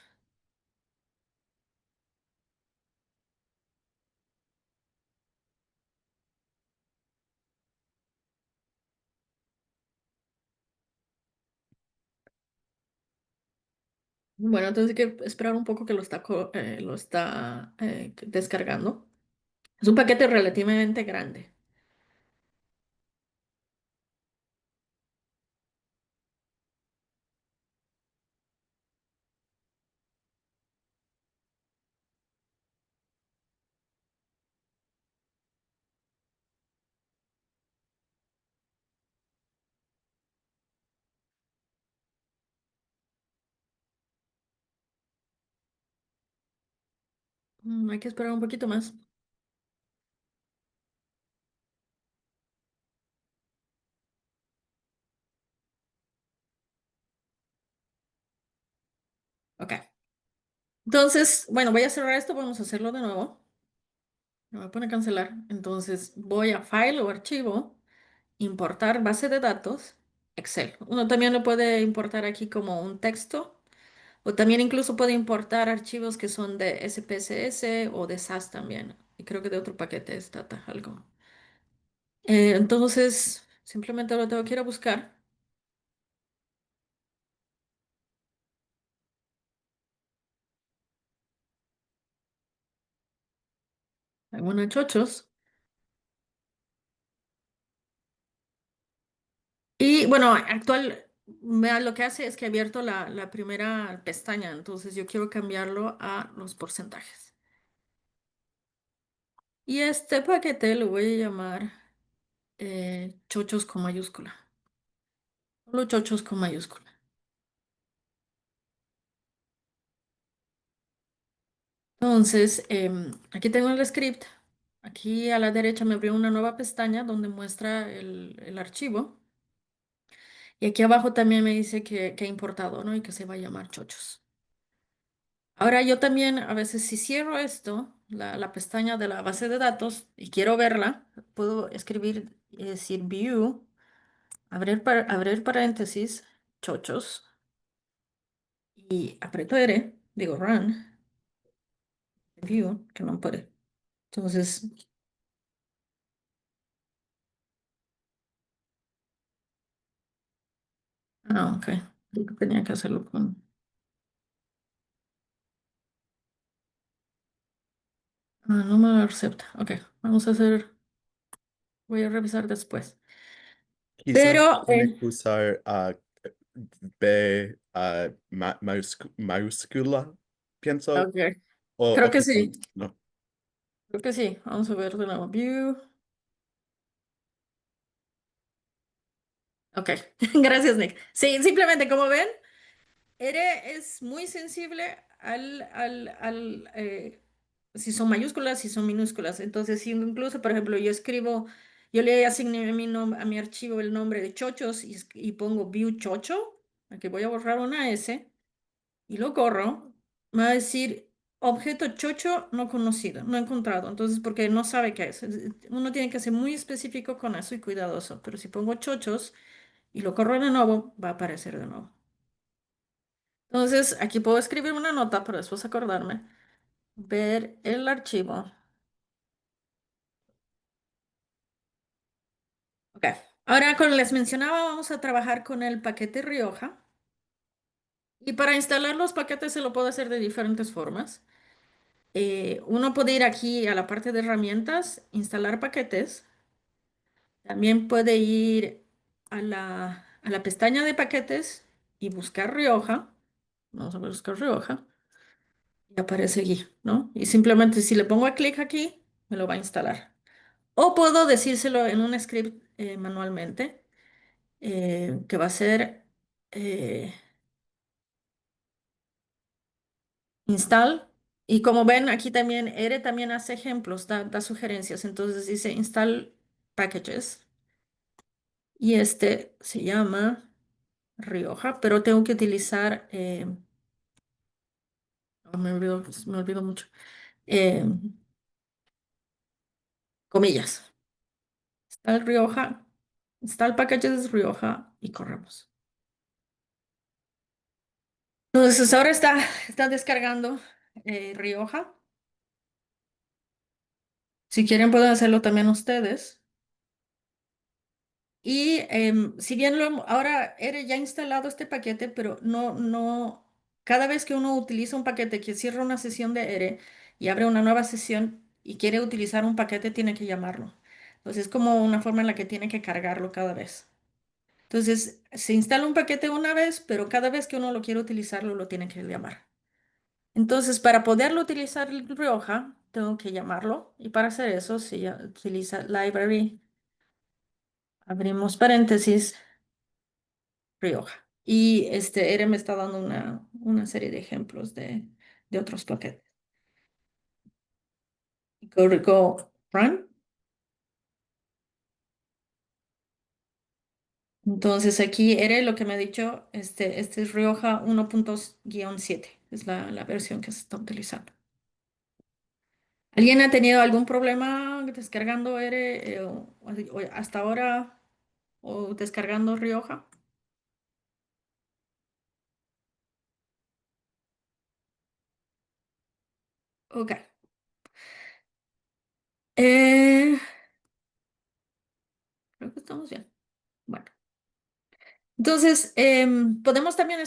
Speaker 1: Bueno, entonces hay que esperar un poco que lo está descargando. Es un paquete relativamente grande. Hay que esperar un poquito más. Ok. Entonces, bueno, voy a cerrar esto, vamos a hacerlo de nuevo. Me voy a poner a cancelar. Entonces, voy a File o Archivo, importar base de datos, Excel. Uno también lo puede importar aquí como un texto. O también incluso puede importar archivos que son de SPSS o de SAS también. Y creo que de otro paquete es Data, algo. Entonces, simplemente lo tengo que ir a buscar. Algunos chochos. Y bueno, lo que hace es que ha abierto la primera pestaña. Entonces, yo quiero cambiarlo a los porcentajes. Y este paquete lo voy a llamar chochos con mayúscula. Solo chochos con mayúscula. Entonces, aquí tengo el script. Aquí a la derecha me abrió una nueva pestaña donde muestra el archivo. Y aquí abajo también me dice que he importado, ¿no? Y que se va a llamar chochos. Ahora yo también, a veces si cierro esto, la pestaña de la base de datos, y quiero verla, puedo escribir, decir view, abrir paréntesis, chochos, y aprieto R, digo run, view, que no puede. Entonces, Ah, ok. Creo que tenía que hacerlo con... Ah, no me lo acepta. Ok, vamos a hacer... Voy a revisar después.
Speaker 3: Quizás
Speaker 1: Pero,
Speaker 3: tiene que usar B mayúscula, pienso,
Speaker 1: ok,
Speaker 3: o
Speaker 1: creo que
Speaker 3: quizás
Speaker 1: sí.
Speaker 3: no.
Speaker 1: Creo que sí. Vamos a ver de nuevo. View. Ok, gracias, Nick. Sí, simplemente como ven, Ere es muy sensible si son mayúsculas, si son minúsculas. Entonces, si incluso, por ejemplo, yo escribo, yo le asigné a mi archivo el nombre de chochos y pongo view chocho, aquí voy a borrar una S y lo corro, me va a decir objeto chocho no conocido, no encontrado. Entonces, porque no sabe qué es. Uno tiene que ser muy específico con eso y cuidadoso. Pero si pongo chochos y lo corro de nuevo, va a aparecer de nuevo. Entonces, aquí puedo escribir una nota para después acordarme. Ver el archivo. Ok. Ahora, como les mencionaba, vamos a trabajar con el paquete Rioja. Y para instalar los paquetes se lo puedo hacer de diferentes formas. Uno puede ir aquí a la parte de herramientas, instalar paquetes. También puede ir a la pestaña de paquetes y buscar Rioja. Vamos a buscar Rioja. Y aparece aquí, ¿no? Y simplemente si le pongo clic aquí, me lo va a instalar. O puedo decírselo en un script manualmente, que va a ser eh, install. Y como ven, aquí también Ere también hace ejemplos, da sugerencias. Entonces dice install packages. Y este se llama Rioja, pero tengo que utilizar, oh, me olvido mucho, eh, comillas. Install Rioja, install packages Rioja y corremos. Entonces ahora está descargando Rioja. Si quieren pueden hacerlo también ustedes. Y si bien ahora he ya instalado este paquete, pero cada vez que uno utiliza un paquete que cierra una sesión de ERE y abre una nueva sesión y quiere utilizar un paquete, tiene que llamarlo. Entonces es como una forma en la que tiene que cargarlo cada vez. Entonces se instala un paquete una vez, pero cada vez que uno lo quiere utilizarlo, lo tiene que llamar. Entonces, para poderlo utilizar el Rioja, tengo que llamarlo. Y para hacer eso, se utiliza library, abrimos paréntesis, Rioja. Y este Ere me está dando una serie de ejemplos de otros paquetes. Go run. Entonces aquí Ere lo que me ha dicho, este es Rioja 1.7, es la versión que se está utilizando. ¿Alguien ha tenido algún problema descargando Ere o hasta ahora o descargando Rioja? Ok. Eh, Creo que estamos bien. Bueno. Entonces, podemos también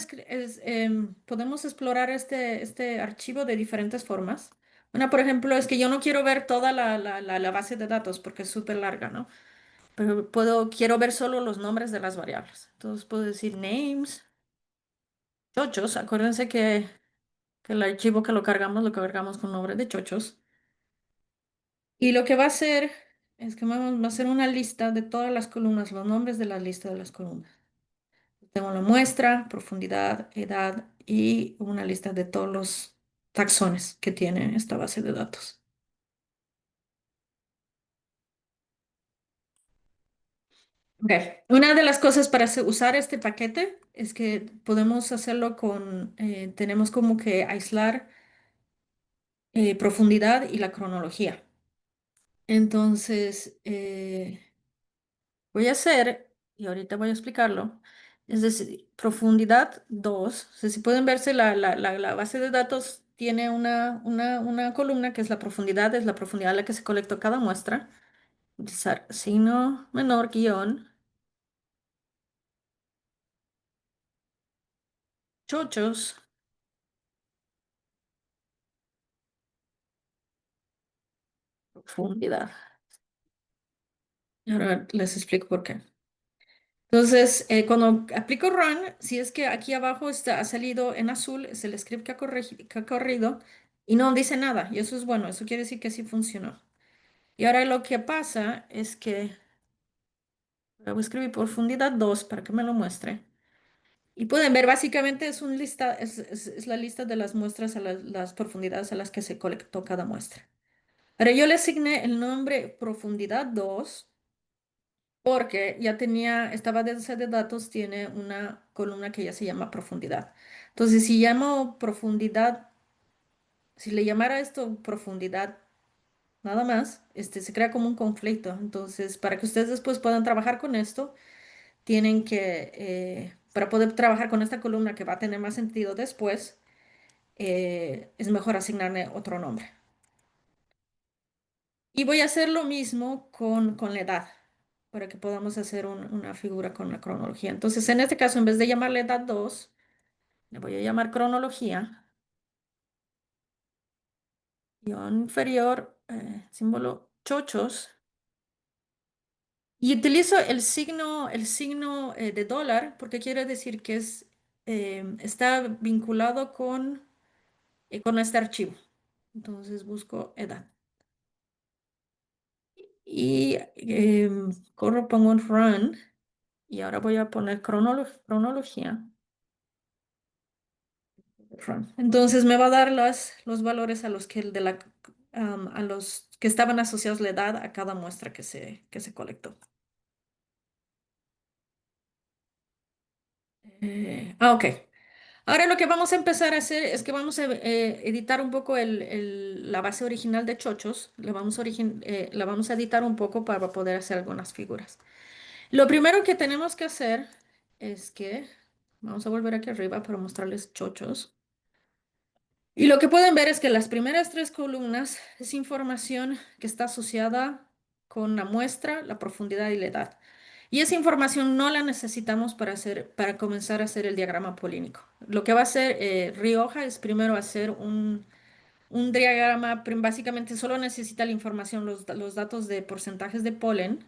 Speaker 1: podemos explorar este archivo de diferentes formas. Una, por ejemplo, es que yo no quiero ver toda la base de datos porque es súper larga, ¿no? Pero quiero ver solo los nombres de las variables. Entonces puedo decir names, chochos. Acuérdense que el archivo que lo cargamos con nombre de chochos. Y lo que va a hacer es que va a hacer una lista de todas las columnas, los nombres de la lista de las columnas. Tengo la muestra, profundidad, edad y una lista de todos los taxones que tiene esta base de datos. Ok. Una de las cosas para usar este paquete es que podemos hacerlo tenemos como que aislar profundidad y la cronología. Entonces, voy a hacer, y ahorita voy a explicarlo, es decir, profundidad 2. O sea, si pueden verse, la base de datos tiene una columna que es la profundidad a la que se colectó cada muestra. Utilizar signo menor guión chochos. Profundidad. Y ahora les explico por qué. Entonces, cuando aplico run, si es que aquí abajo ha salido en azul, es el script que ha corrido y no dice nada. Y eso es bueno, eso quiere decir que sí funcionó. Y ahora lo que pasa es que voy a escribir profundidad 2 para que me lo muestre. Y pueden ver, básicamente es un lista, es la lista de las muestras a las profundidades a las que se colectó cada muestra. Ahora yo le asigné el nombre profundidad 2 porque ya tenía, esta base de datos tiene una columna que ya se llama profundidad. Entonces, si llamo profundidad, si le llamara esto profundidad nada más, se crea como un conflicto. Entonces, para que ustedes después puedan trabajar con esto, tienen que, para poder trabajar con esta columna que va a tener más sentido después, es mejor asignarle otro nombre. Y voy a hacer lo mismo con la edad, para que podamos hacer una figura con la cronología. Entonces, en este caso, en vez de llamarle edad 2, le voy a llamar cronología, guión inferior, símbolo chochos, y utilizo el signo de dólar, porque quiere decir que está vinculado con este archivo. Entonces, busco edad. Y pongo un run, y ahora voy a poner cronología. Entonces me va a dar los valores a los que a los que estaban asociados la edad a cada muestra que se colectó. Ok. Ahora lo que vamos a empezar a hacer es que vamos a editar un poco la base original de chochos. La vamos a editar un poco para poder hacer algunas figuras. Lo primero que tenemos que hacer es que vamos a volver aquí arriba para mostrarles chochos. Y lo que pueden ver es que las primeras tres columnas es información que está asociada con la muestra, la profundidad y la edad. Y esa información no la necesitamos para comenzar a hacer el diagrama polínico. Lo que va a hacer Rioja es primero hacer un diagrama, básicamente solo necesita la información, los datos de porcentajes de polen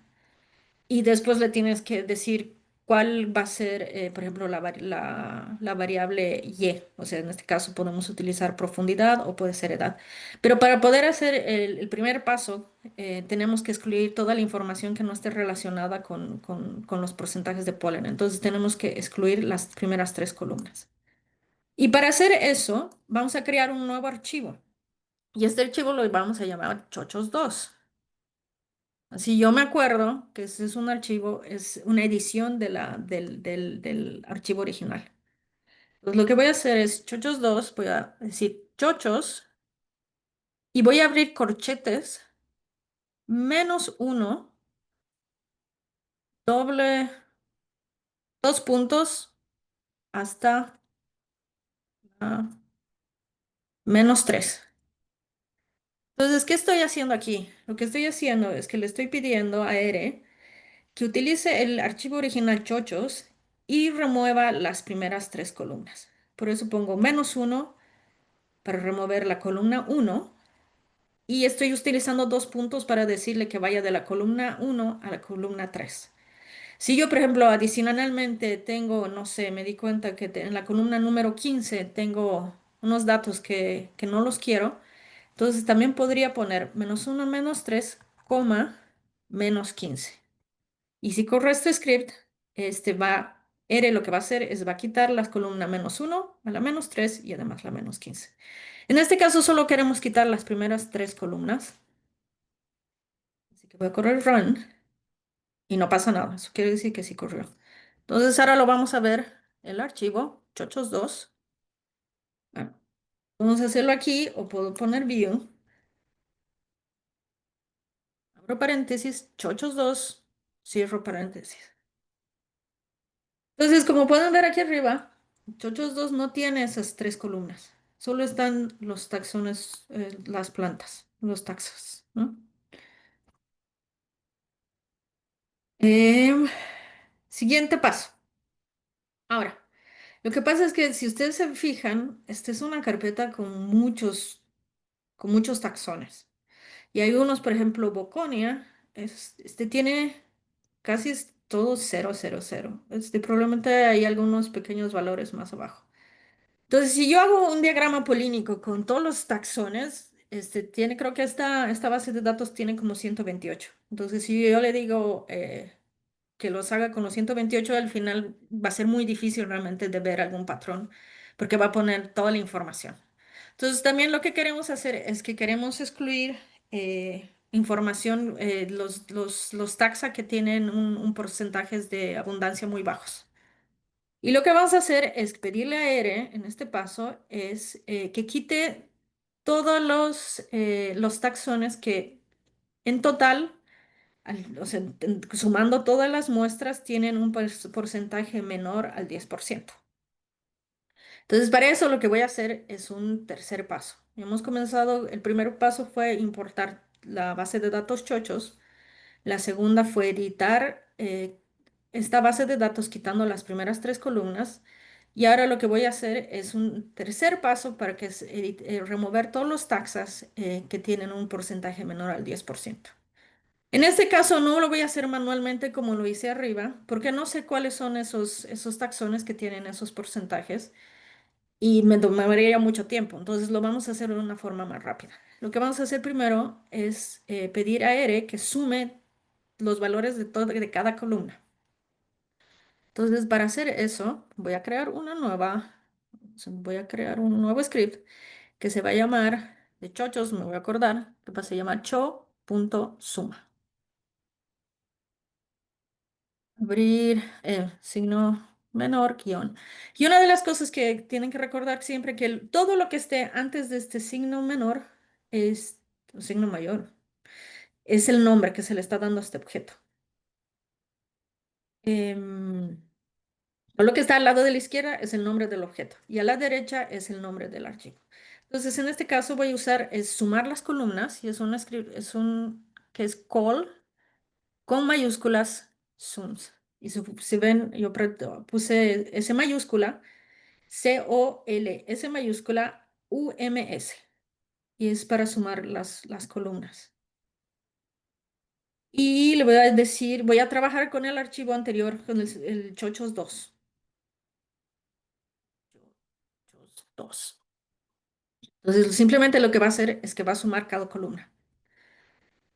Speaker 1: y después le tienes que decir cuál va a ser, por ejemplo, la variable Y. O sea, en este caso podemos utilizar profundidad o puede ser edad. Pero para poder hacer el primer paso, tenemos que excluir toda la información que no esté relacionada con los porcentajes de polen. Entonces tenemos que excluir las primeras tres columnas. Y para hacer eso, vamos a crear un nuevo archivo. Y este archivo lo vamos a llamar chochos2. Así yo me acuerdo que ese es un archivo, es una edición del archivo original. Entonces lo que voy a hacer es chochos2, voy a decir chochos y voy a abrir corchetes -1, doble, dos puntos hasta ah, -3. Entonces, ¿qué estoy haciendo aquí? Lo que estoy haciendo es que le estoy pidiendo a Ere que utilice el archivo original chochos y remueva las primeras tres columnas. Por eso pongo -1 para remover la columna 1 y estoy utilizando dos puntos para decirle que vaya de la columna 1 a la columna 3. Si yo, por ejemplo, adicionalmente tengo, no sé, me di cuenta que en la columna número 15 tengo unos datos que no los quiero, entonces también podría poner -1, -3, coma, -15. Y si corre este script, R lo que va a hacer es va a quitar la columna -1 a la -3 y además la -15. En este caso solo queremos quitar las primeras tres columnas. Así que voy a correr run y no pasa nada. Eso quiere decir que sí corrió. Entonces ahora lo vamos a ver el archivo, chochos2. Bueno, vamos a hacerlo aquí o puedo poner view. Abro paréntesis, chochos2, cierro paréntesis. Entonces, como pueden ver aquí arriba, Chochos 2 no tiene esas tres columnas. Solo están los taxones, las plantas, los taxos, ¿no? Em, Siguiente paso. Ahora, Lo que pasa es que si ustedes se fijan, esta es una carpeta con muchos taxones. Y hay unos, por ejemplo, Boconia, este tiene todo 000. Probablemente hay algunos pequeños valores más abajo. Entonces, si yo hago un diagrama polínico con todos los taxones, creo que esta base de datos tiene como 128. Entonces, si yo le digo que los haga con los 128, al final va a ser muy difícil realmente de ver algún patrón, porque va a poner toda la información. Entonces, también lo que queremos hacer es que queremos excluir información, los taxa que tienen un porcentaje de abundancia muy bajos. Y lo que vamos a hacer es pedirle a ERE, en este paso, es que quite todos los taxones que en total, o sea, sumando todas las muestras, tienen un porcentaje menor al 10%. Entonces, para eso lo que voy a hacer es un tercer paso. Hemos comenzado, el primer paso fue importar la base de datos chochos. La segunda fue editar esta base de datos quitando las primeras tres columnas. Y ahora lo que voy a hacer es un tercer paso para que es remover todos los taxas que tienen un porcentaje menor al 10%. En este caso no lo voy a hacer manualmente como lo hice arriba, porque no sé cuáles son esos taxones que tienen esos porcentajes y me tomaría mucho tiempo. Entonces lo vamos a hacer de una forma más rápida. Lo que vamos a hacer primero es pedir a ERE que sume los valores de cada columna. Entonces, para hacer eso, voy a crear un nuevo script que se va a llamar, de chochos, me voy a acordar, que va a llamar cho.suma. Abrir signo menor, guión. Y una de las cosas que tienen que recordar siempre que todo lo que esté antes de este signo menor es un signo mayor. Es el nombre que se le está dando a este objeto. Em, Todo lo que está al lado de la izquierda es el nombre del objeto y a la derecha es el nombre del archivo. Entonces, en este caso voy a usar es sumar las columnas y es un que es call con mayúsculas sums. Y si ven, yo puse S mayúscula, COL, S mayúscula, UMS. Y es para sumar las columnas. Y le voy a decir, voy a trabajar con el archivo anterior, con el chochos 2. Chochos 2. Entonces, simplemente lo que va a hacer es que va a sumar cada columna.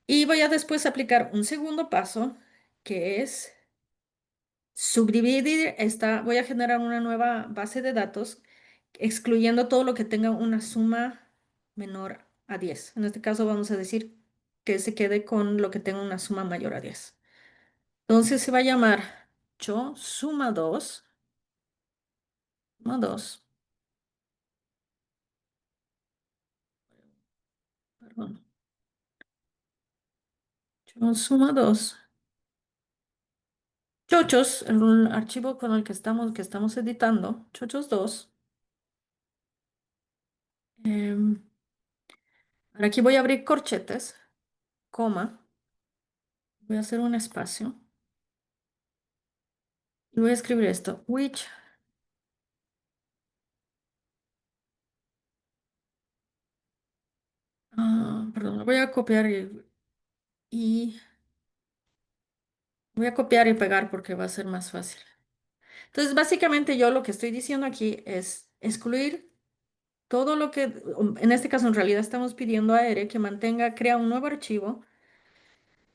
Speaker 1: Y voy a después aplicar un segundo paso, que es subdividir voy a generar una nueva base de datos, excluyendo todo lo que tenga una suma menor a 10. En este caso vamos a decir que se quede con lo que tenga una suma mayor a 10. Entonces se va a llamar cho suma 2, perdón, cho suma 2. Chochos, el archivo con el que estamos editando, chochos 2. Ahora aquí voy a abrir corchetes, coma, voy a hacer un espacio y voy a escribir esto, which, perdón, lo voy a copiar y voy a copiar y pegar porque va a ser más fácil. Entonces, básicamente yo lo que estoy diciendo aquí es excluir todo lo que, en este caso en realidad estamos pidiendo a Ere que crea un nuevo archivo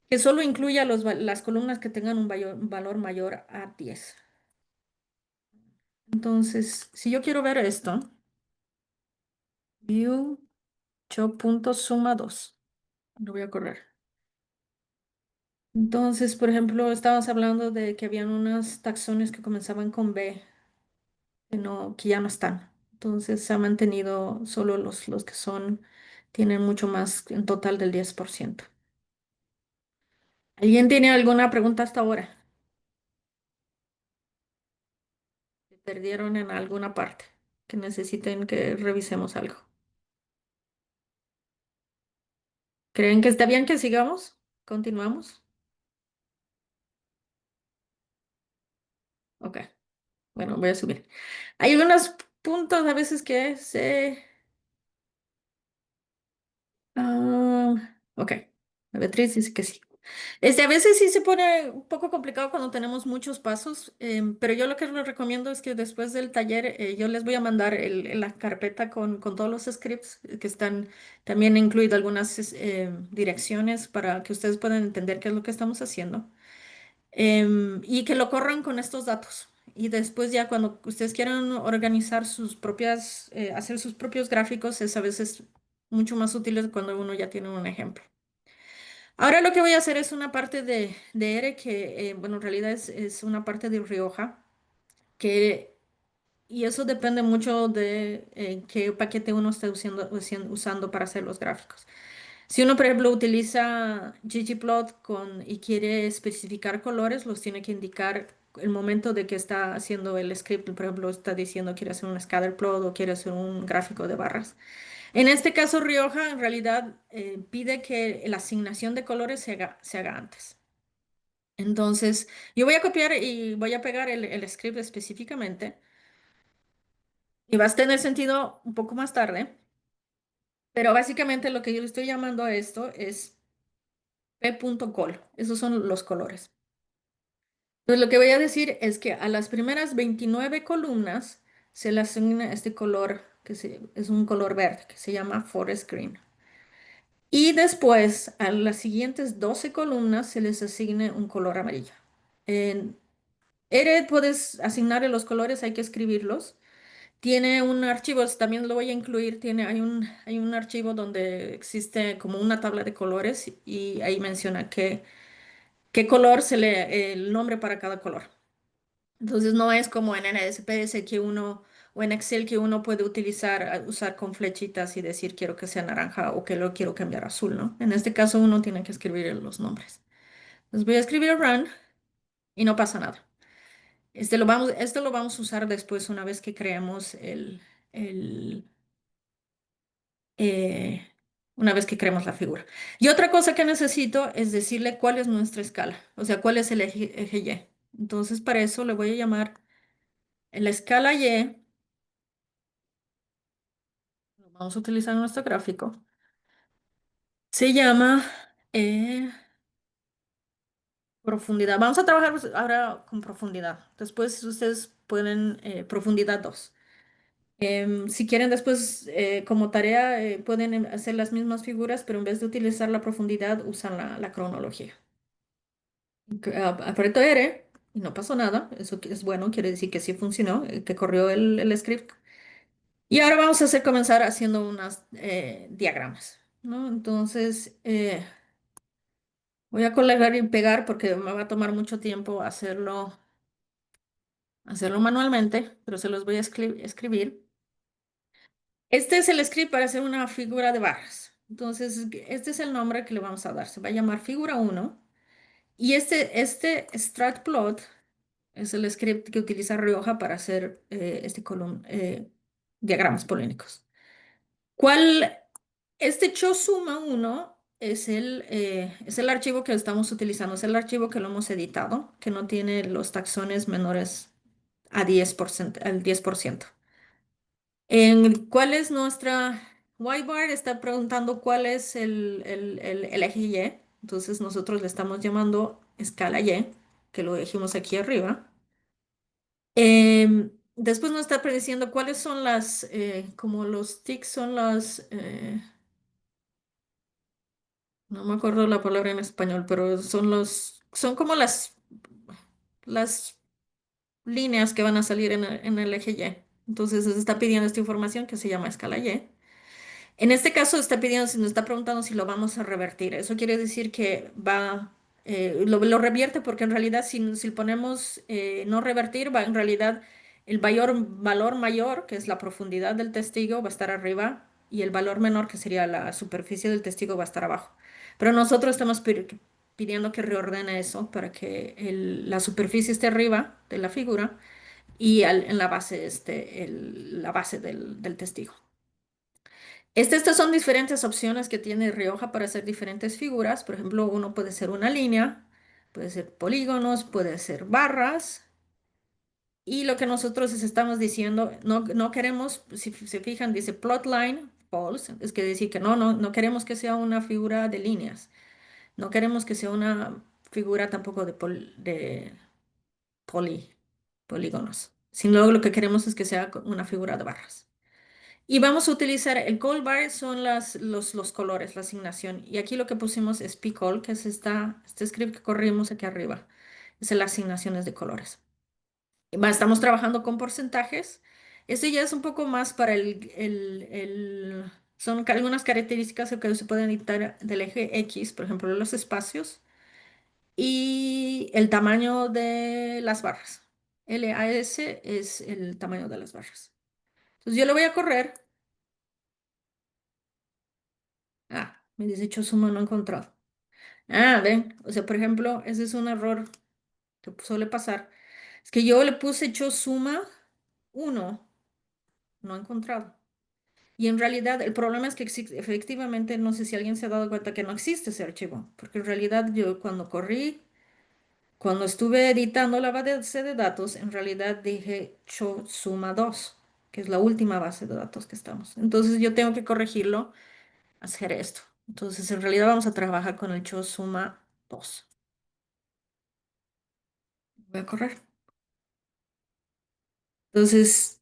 Speaker 1: que solo incluya las columnas que tengan un valor mayor a 10. Entonces, si yo quiero ver esto, view cho.suma 2, lo voy a correr. Entonces, por ejemplo, estábamos hablando de que habían unas taxones que comenzaban con B, que ya no están. Entonces, se ha mantenido solo los que tienen mucho más en total del 10%. ¿Alguien tiene alguna pregunta hasta ahora? ¿Se perdieron en alguna parte que necesiten que revisemos algo? ¿Creen que está bien que sigamos? ¿Continuamos? Ok. Bueno, voy a subir. Hay unos puntos a veces que se... ok, la Beatriz dice que sí. A veces sí se pone un poco complicado cuando tenemos muchos pasos, pero yo lo que les recomiendo es que después del taller yo les voy a mandar la carpeta con todos los scripts que están también incluido algunas direcciones para que ustedes puedan entender qué es lo que estamos haciendo y que lo corran con estos datos. Y después ya cuando ustedes quieran organizar sus propias, hacer sus propios gráficos, es a veces mucho más útil cuando uno ya tiene un ejemplo. Ahora lo que voy a hacer es una parte de ERE que, bueno, en realidad es una parte de Rioja, que, y eso depende mucho de qué paquete uno esté usando para hacer los gráficos. Si uno, por ejemplo, utiliza ggplot y quiere especificar colores, los tiene que indicar el momento de que está haciendo el script. Por ejemplo, está diciendo quiere hacer un scatterplot o quiere hacer un gráfico de barras. En este caso, Rioja en realidad pide que la asignación de colores se haga antes. Entonces, yo voy a copiar y voy a pegar el script específicamente y va a tener sentido un poco más tarde, pero básicamente lo que yo le estoy llamando a esto es p.col. Esos son los colores. Entonces, lo que voy a decir es que a las primeras 29 columnas se le asigna este color, es un color verde, que se llama forest green. Y después, a las siguientes 12 columnas se les asigne un color amarillo. En Ere puedes asignarle los colores, hay que escribirlos. Tiene un archivo, también lo voy a incluir, hay un archivo donde existe como una tabla de colores y ahí menciona qué color el nombre para cada color. Entonces no es como en NSPS o en Excel que uno puede usar con flechitas y decir quiero que sea naranja o que lo quiero cambiar a azul, ¿no? En este caso uno tiene que escribir los nombres. Entonces voy a escribir run y no pasa nada. Esto lo vamos a usar después una vez que creemos el, eh, una vez que creemos la figura. Y otra cosa que necesito es decirle cuál es nuestra escala, o sea, cuál es el eje Y. Entonces para eso le voy a llamar la escala Y. Lo vamos a utilizar en nuestro gráfico. Se llama profundidad. Vamos a trabajar ahora con profundidad. Después ustedes pueden profundidad 2. Si quieren después como tarea pueden hacer las mismas figuras, pero en vez de utilizar la profundidad usan la cronología. Aprieto R y no pasó nada. Eso es bueno, quiere decir que sí funcionó, que corrió el script. Y ahora vamos a comenzar haciendo unos diagramas, ¿no? Entonces, voy a colegar y pegar porque me va a tomar mucho tiempo hacerlo manualmente, pero se los voy a escribir. Este es el script para hacer una figura de barras. Entonces, este es el nombre que le vamos a dar. Se va a llamar figura uno. Y este strat es el script que utiliza Rioja para hacer diagramas polínicos. ¿Cuál? Este Chosuma 1 es el archivo que estamos utilizando, es el archivo que lo hemos editado, que no tiene los taxones menores a 10%, al 10%. ¿Cuál es nuestra whiteboard? Está preguntando cuál es el eje Y. Entonces nosotros le estamos llamando escala Y, que lo dijimos aquí arriba. Después nos está prediciendo cuáles son como los tics son no me acuerdo la palabra en español, pero son como las líneas que van a salir en el eje Y. Entonces se está pidiendo esta información que se llama escala Y. En este caso está pidiendo, si nos está preguntando si lo vamos a revertir. Eso quiere decir que lo revierte porque en realidad si ponemos no revertir, en realidad el valor mayor, que es la profundidad del testigo, va a estar arriba y el valor menor, que sería la superficie del testigo, va a estar abajo. Pero nosotros estamos pidiendo que reordene eso para que la superficie esté arriba de la figura y en la base la base del testigo. Estas son diferentes opciones que tiene Rioja para hacer diferentes figuras. Por ejemplo, uno puede ser una línea, puede ser polígonos, puede ser barras. Y lo que nosotros les estamos diciendo, no queremos, si se fijan, dice plotline false, es que decir que no queremos que sea una figura de líneas, no queremos que sea una figura tampoco de poli- polígonos, sino lo que queremos es que sea una figura de barras. Y vamos a utilizar el call bar, son los colores, la asignación. Y aquí lo que pusimos es pcall, que es este script que corrimos aquí arriba. Es las asignaciones de colores. Estamos trabajando con porcentajes. Esto ya es un poco más para son algunas características que se pueden editar del eje X, por ejemplo, los espacios y el tamaño de las barras. LAS es el tamaño de las barras. Entonces yo lo voy a correr. Me dice hecho suma no encontrado. Ven, o sea, por ejemplo, ese es un error que suele pasar. Es que yo le puse hecho suma 1, no encontrado. Y en realidad el problema es que efectivamente no sé si alguien se ha dado cuenta que no existe ese archivo, porque en realidad yo cuando estuve editando la base de datos, en realidad dije cho suma 2, que es la última base de datos que estamos. Entonces yo tengo que corregirlo, hacer esto. Entonces en realidad vamos a trabajar con el cho suma 2. Voy a correr. Entonces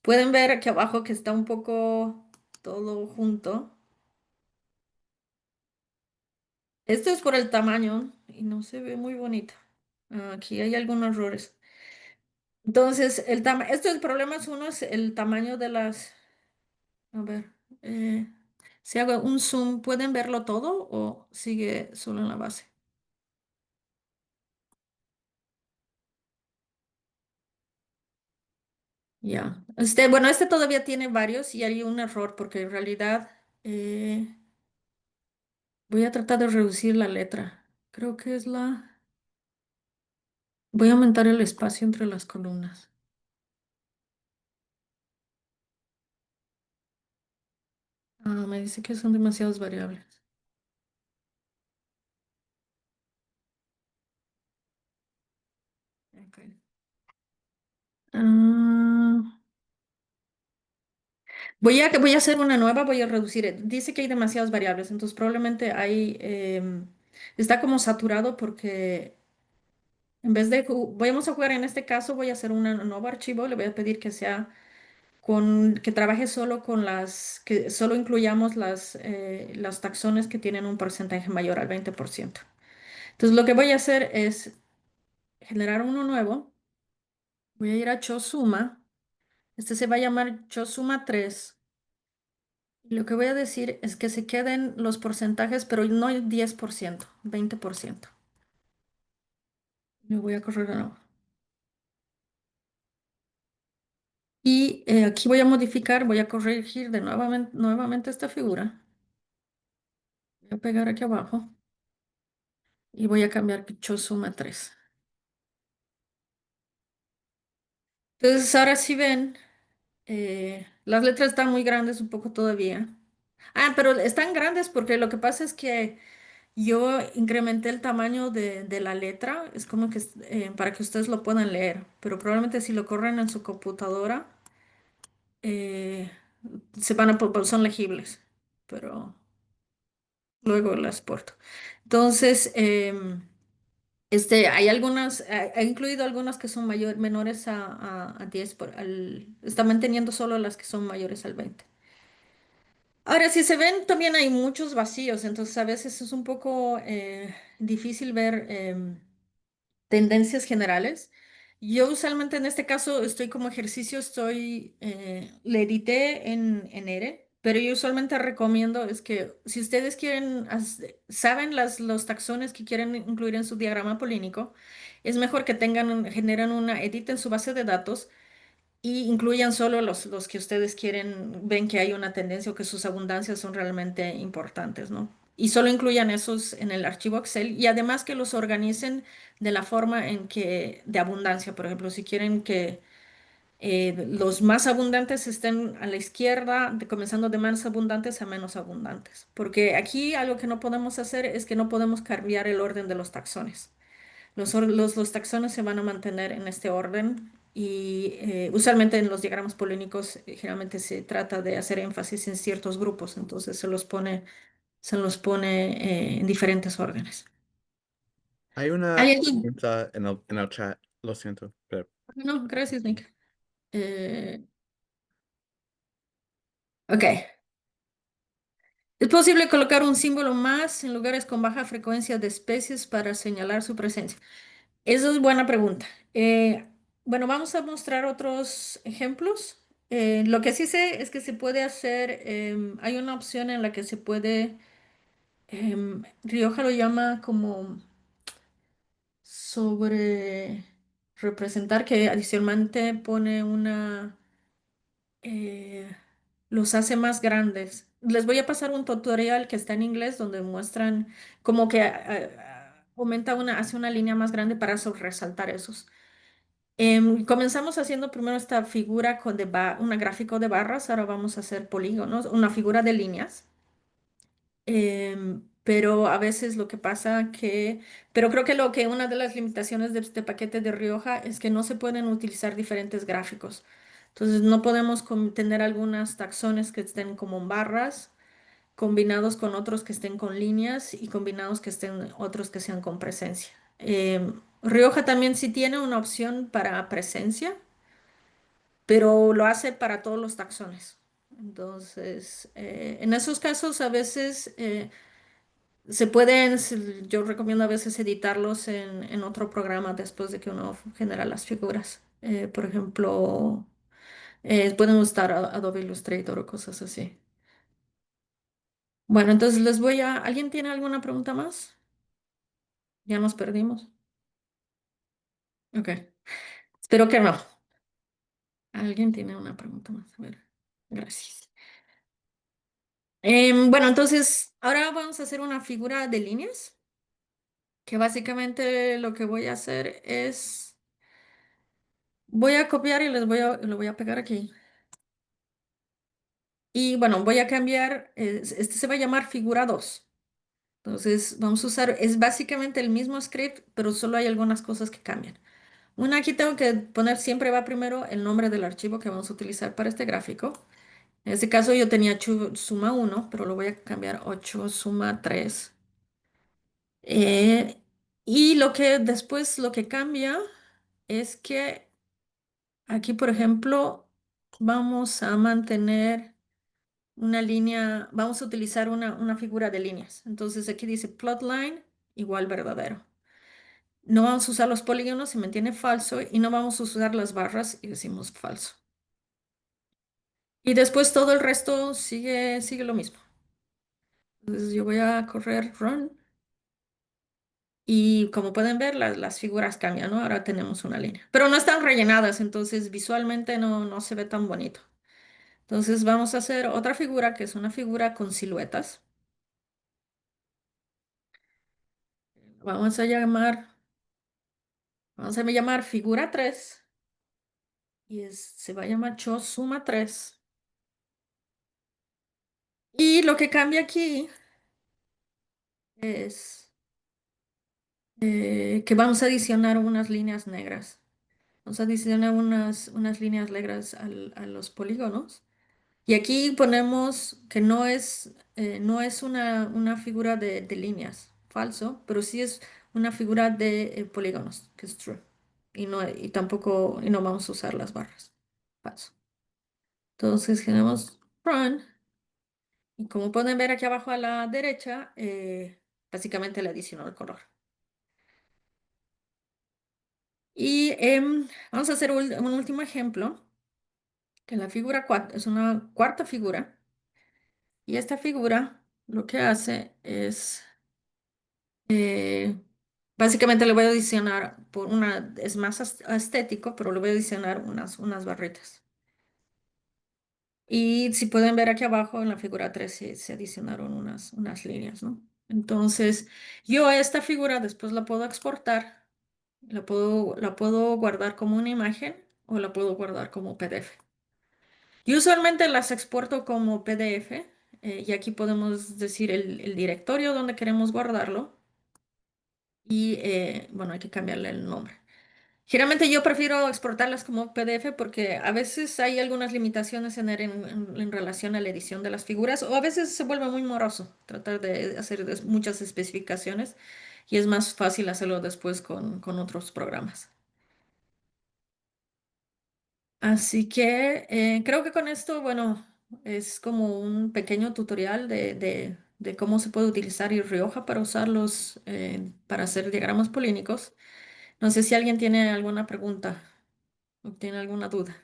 Speaker 1: pueden ver aquí abajo que está un poco todo junto. Esto es por el tamaño y no se ve muy bonito. Aquí hay algunos errores. Entonces, esto el problema es uno, es el tamaño de a ver, eh, si hago un zoom, ¿pueden verlo todo o sigue solo en la base? Ya. Bueno, este todavía tiene varios y hay un error porque en realidad voy a tratar de reducir la letra. Creo que es voy a aumentar el espacio entre las columnas. Me dice que son demasiadas variables. Ok. Ah, voy a hacer una nueva, voy a reducir. Dice que hay demasiadas variables, entonces probablemente está como saturado porque en vez de, vamos a jugar en este caso, voy a hacer un nuevo archivo, le voy a pedir que sea que trabaje solo que solo incluyamos los taxones que tienen un porcentaje mayor al 20%. Entonces lo que voy a hacer es generar uno nuevo, voy a ir a Chosuma, este se va a llamar Chosuma 3. Lo que voy a decir es que se queden los porcentajes, pero no el 10%, 20%. Lo voy a correr de nuevo. Y aquí voy a modificar, voy a corregir de nuevamente esta figura. Voy a pegar aquí abajo y voy a cambiar que suma 3. Entonces ahora sí ven, las letras están muy grandes un poco todavía. Pero están grandes porque lo que pasa es que yo incrementé el tamaño de la letra, es como que para que ustedes lo puedan leer, pero probablemente si lo corren en su computadora, eh, son legibles, pero luego las exporto. Entonces, hay ha incluido algunas que son menores a 10, está manteniendo solo las que son mayores al 20. Ahora, si se ven, también hay muchos vacíos, entonces a veces es un poco difícil ver tendencias generales. Yo usualmente en este caso estoy como ejercicio, le edité en R, pero yo usualmente recomiendo es que si ustedes saben los taxones que quieren incluir en su diagrama polínico, es mejor que generen editen su base de datos y incluyan solo los que ustedes ven que hay una tendencia o que sus abundancias son realmente importantes, ¿no? Y solo incluyan esos en el archivo Excel y además que los organicen de la forma de abundancia. Por ejemplo, si quieren que los más abundantes estén a la izquierda, comenzando de más abundantes a menos abundantes. Porque aquí algo que no podemos hacer es que no podemos cambiar el orden de los taxones. los taxones se van a mantener en este orden y usualmente en los diagramas polínicos generalmente se trata de hacer énfasis en ciertos grupos, entonces se los pone en diferentes órdenes.
Speaker 3: Hay una
Speaker 1: ¿Alguien?
Speaker 3: pregunta en el chat, lo siento, pero
Speaker 1: No, gracias, Nick. Eh, ok. ¿Es posible colocar un símbolo más en lugares con baja frecuencia de especies para señalar su presencia? Eso es buena pregunta. Bueno, vamos a mostrar otros ejemplos. Lo que sí sé es que se puede hacer, hay una opción en la que se puede, Rioja lo llama como sobre representar, que adicionalmente pone eh, los hace más grandes. Les voy a pasar un tutorial que está en inglés donde muestran como que hace una línea más grande para resaltar esos. Comenzamos haciendo primero esta figura una gráfico de barras, ahora vamos a hacer polígonos, una figura de líneas. Pero a veces lo que pasa pero creo que una de las limitaciones de este paquete de Rioja es que no se pueden utilizar diferentes gráficos. Entonces no podemos tener algunas taxones que estén como en barras, combinados con otros que estén con líneas y combinados que estén otros que sean con presencia. Rioja también sí tiene una opción para presencia, pero lo hace para todos los taxones. Entonces, en esos casos a veces yo recomiendo a veces editarlos en otro programa después de que uno genera las figuras. Por ejemplo, pueden usar Adobe Illustrator o cosas así. Bueno, entonces ¿alguien tiene alguna pregunta más? Ya nos perdimos. Ok, espero que no. ¿Alguien tiene una pregunta más? A ver, gracias. Bueno, entonces ahora vamos a hacer una figura de líneas, que básicamente lo que voy a hacer es, voy a copiar y lo voy a pegar aquí. Y bueno, voy a cambiar, este se va a llamar figura 2. Entonces vamos a usar, es básicamente el mismo script, pero solo hay algunas cosas que cambian. Una, aquí tengo que poner, siempre va primero el nombre del archivo que vamos a utilizar para este gráfico. En este caso yo tenía suma 1, pero lo voy a cambiar 8 suma 3. Eh, y lo que cambia es que aquí, por ejemplo, vamos a mantener una línea, vamos a utilizar una figura de líneas. Entonces aquí dice plotline igual verdadero. No vamos a usar los polígonos, se mantiene falso, y no vamos a usar las barras y decimos falso. Y después todo el resto sigue lo mismo. Entonces yo voy a correr run y como pueden ver las figuras cambian, ¿no? Ahora tenemos una línea. Pero no están rellenadas, entonces visualmente no se ve tan bonito. Entonces vamos a hacer otra figura que es una figura con siluetas. Vamos a llamar, vamos a llamar figura 3 y se va a llamar Cho suma 3. Y lo que cambia aquí es que vamos a adicionar unas líneas negras. Vamos a adicionar unas líneas negras a los polígonos. Y aquí ponemos que no es una figura de líneas, falso, pero sí es una figura de polígonos, que es true. Y no vamos a usar las barras, falso. Entonces generamos run. Y como pueden ver aquí abajo a la derecha, básicamente le adicionó el color. Y vamos a hacer un último ejemplo, que la figura 4 es una cuarta figura. Y esta figura lo que hace es, eh, básicamente le voy a adicionar es más estético, pero le voy a adicionar unas barritas. Y si pueden ver aquí abajo en la figura 3 se adicionaron unas líneas, ¿no? Entonces, yo esta figura después la puedo exportar, la puedo guardar como una imagen o la puedo guardar como PDF. Yo usualmente las exporto como PDF, y aquí podemos decir el directorio donde queremos guardarlo. y bueno, hay que cambiarle el nombre. Generalmente yo prefiero exportarlas como PDF porque a veces hay algunas limitaciones en relación a la edición de las figuras o a veces se vuelve muy moroso tratar de hacer muchas especificaciones y es más fácil hacerlo después con otros programas. Así que creo que con esto, bueno, es como un pequeño tutorial de cómo se puede utilizar Rioja para usarlos para hacer diagramas polínicos. No sé si alguien tiene alguna pregunta o tiene alguna duda.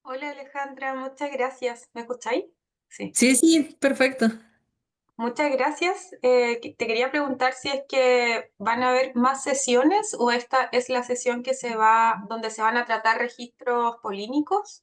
Speaker 4: Hola Alejandra, muchas gracias. ¿Me escucháis? Sí.
Speaker 1: Sí, sí, perfecto.
Speaker 4: Muchas gracias. Te quería preguntar si es que van a haber más sesiones o esta es la sesión donde se van a tratar registros polínicos.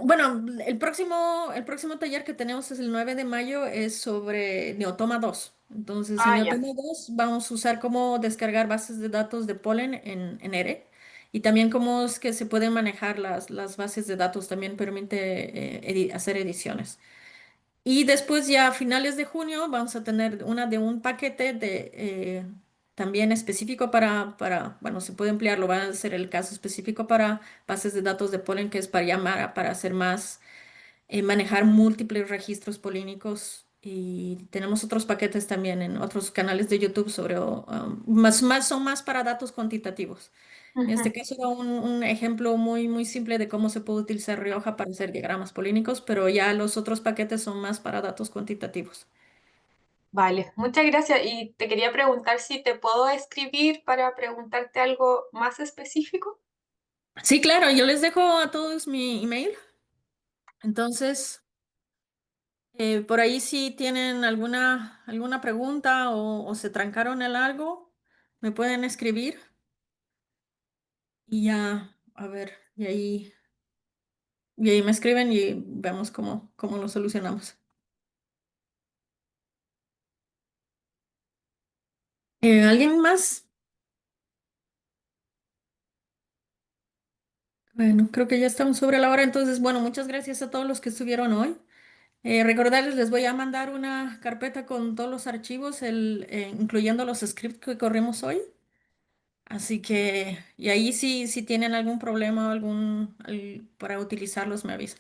Speaker 1: Bueno, el próximo taller que tenemos es el 9 de mayo, es sobre Neotoma 2. Entonces, en
Speaker 4: Ah, ya.
Speaker 1: Neotoma 2 vamos a usar cómo descargar bases de datos de polen en R y también cómo es que se pueden manejar las bases de datos. También permite hacer ediciones. Y después ya a finales de junio vamos a tener una de un paquete también específico bueno, se puede emplear, lo va a ser el caso específico para bases de datos de polen, que es para llamar, para hacer más, manejar múltiples registros polínicos. Y tenemos otros paquetes también en otros canales de YouTube sobre, son más para datos cuantitativos. En este
Speaker 4: Ujú.
Speaker 1: caso era un ejemplo muy, muy simple de cómo se puede utilizar Rioja para hacer diagramas polínicos, pero ya los otros paquetes son más para datos cuantitativos.
Speaker 4: Vale, muchas gracias. Y te quería preguntar si te puedo escribir para preguntarte algo más específico.
Speaker 1: Sí, claro, yo les dejo a todos mi email. Entonces, por ahí si tienen alguna pregunta o se trancaron en algo, me pueden escribir y ya, a ver, y ahí me escriben y vemos cómo lo solucionamos. ¿Alguien más? Bueno, creo que ya estamos sobre la hora, entonces, bueno, muchas gracias a todos los que estuvieron hoy. Recordarles, les voy a mandar una carpeta con todos los archivos, incluyendo los scripts que corrimos hoy. Así que, y ahí si tienen algún problema o para utilizarlos, me avisan.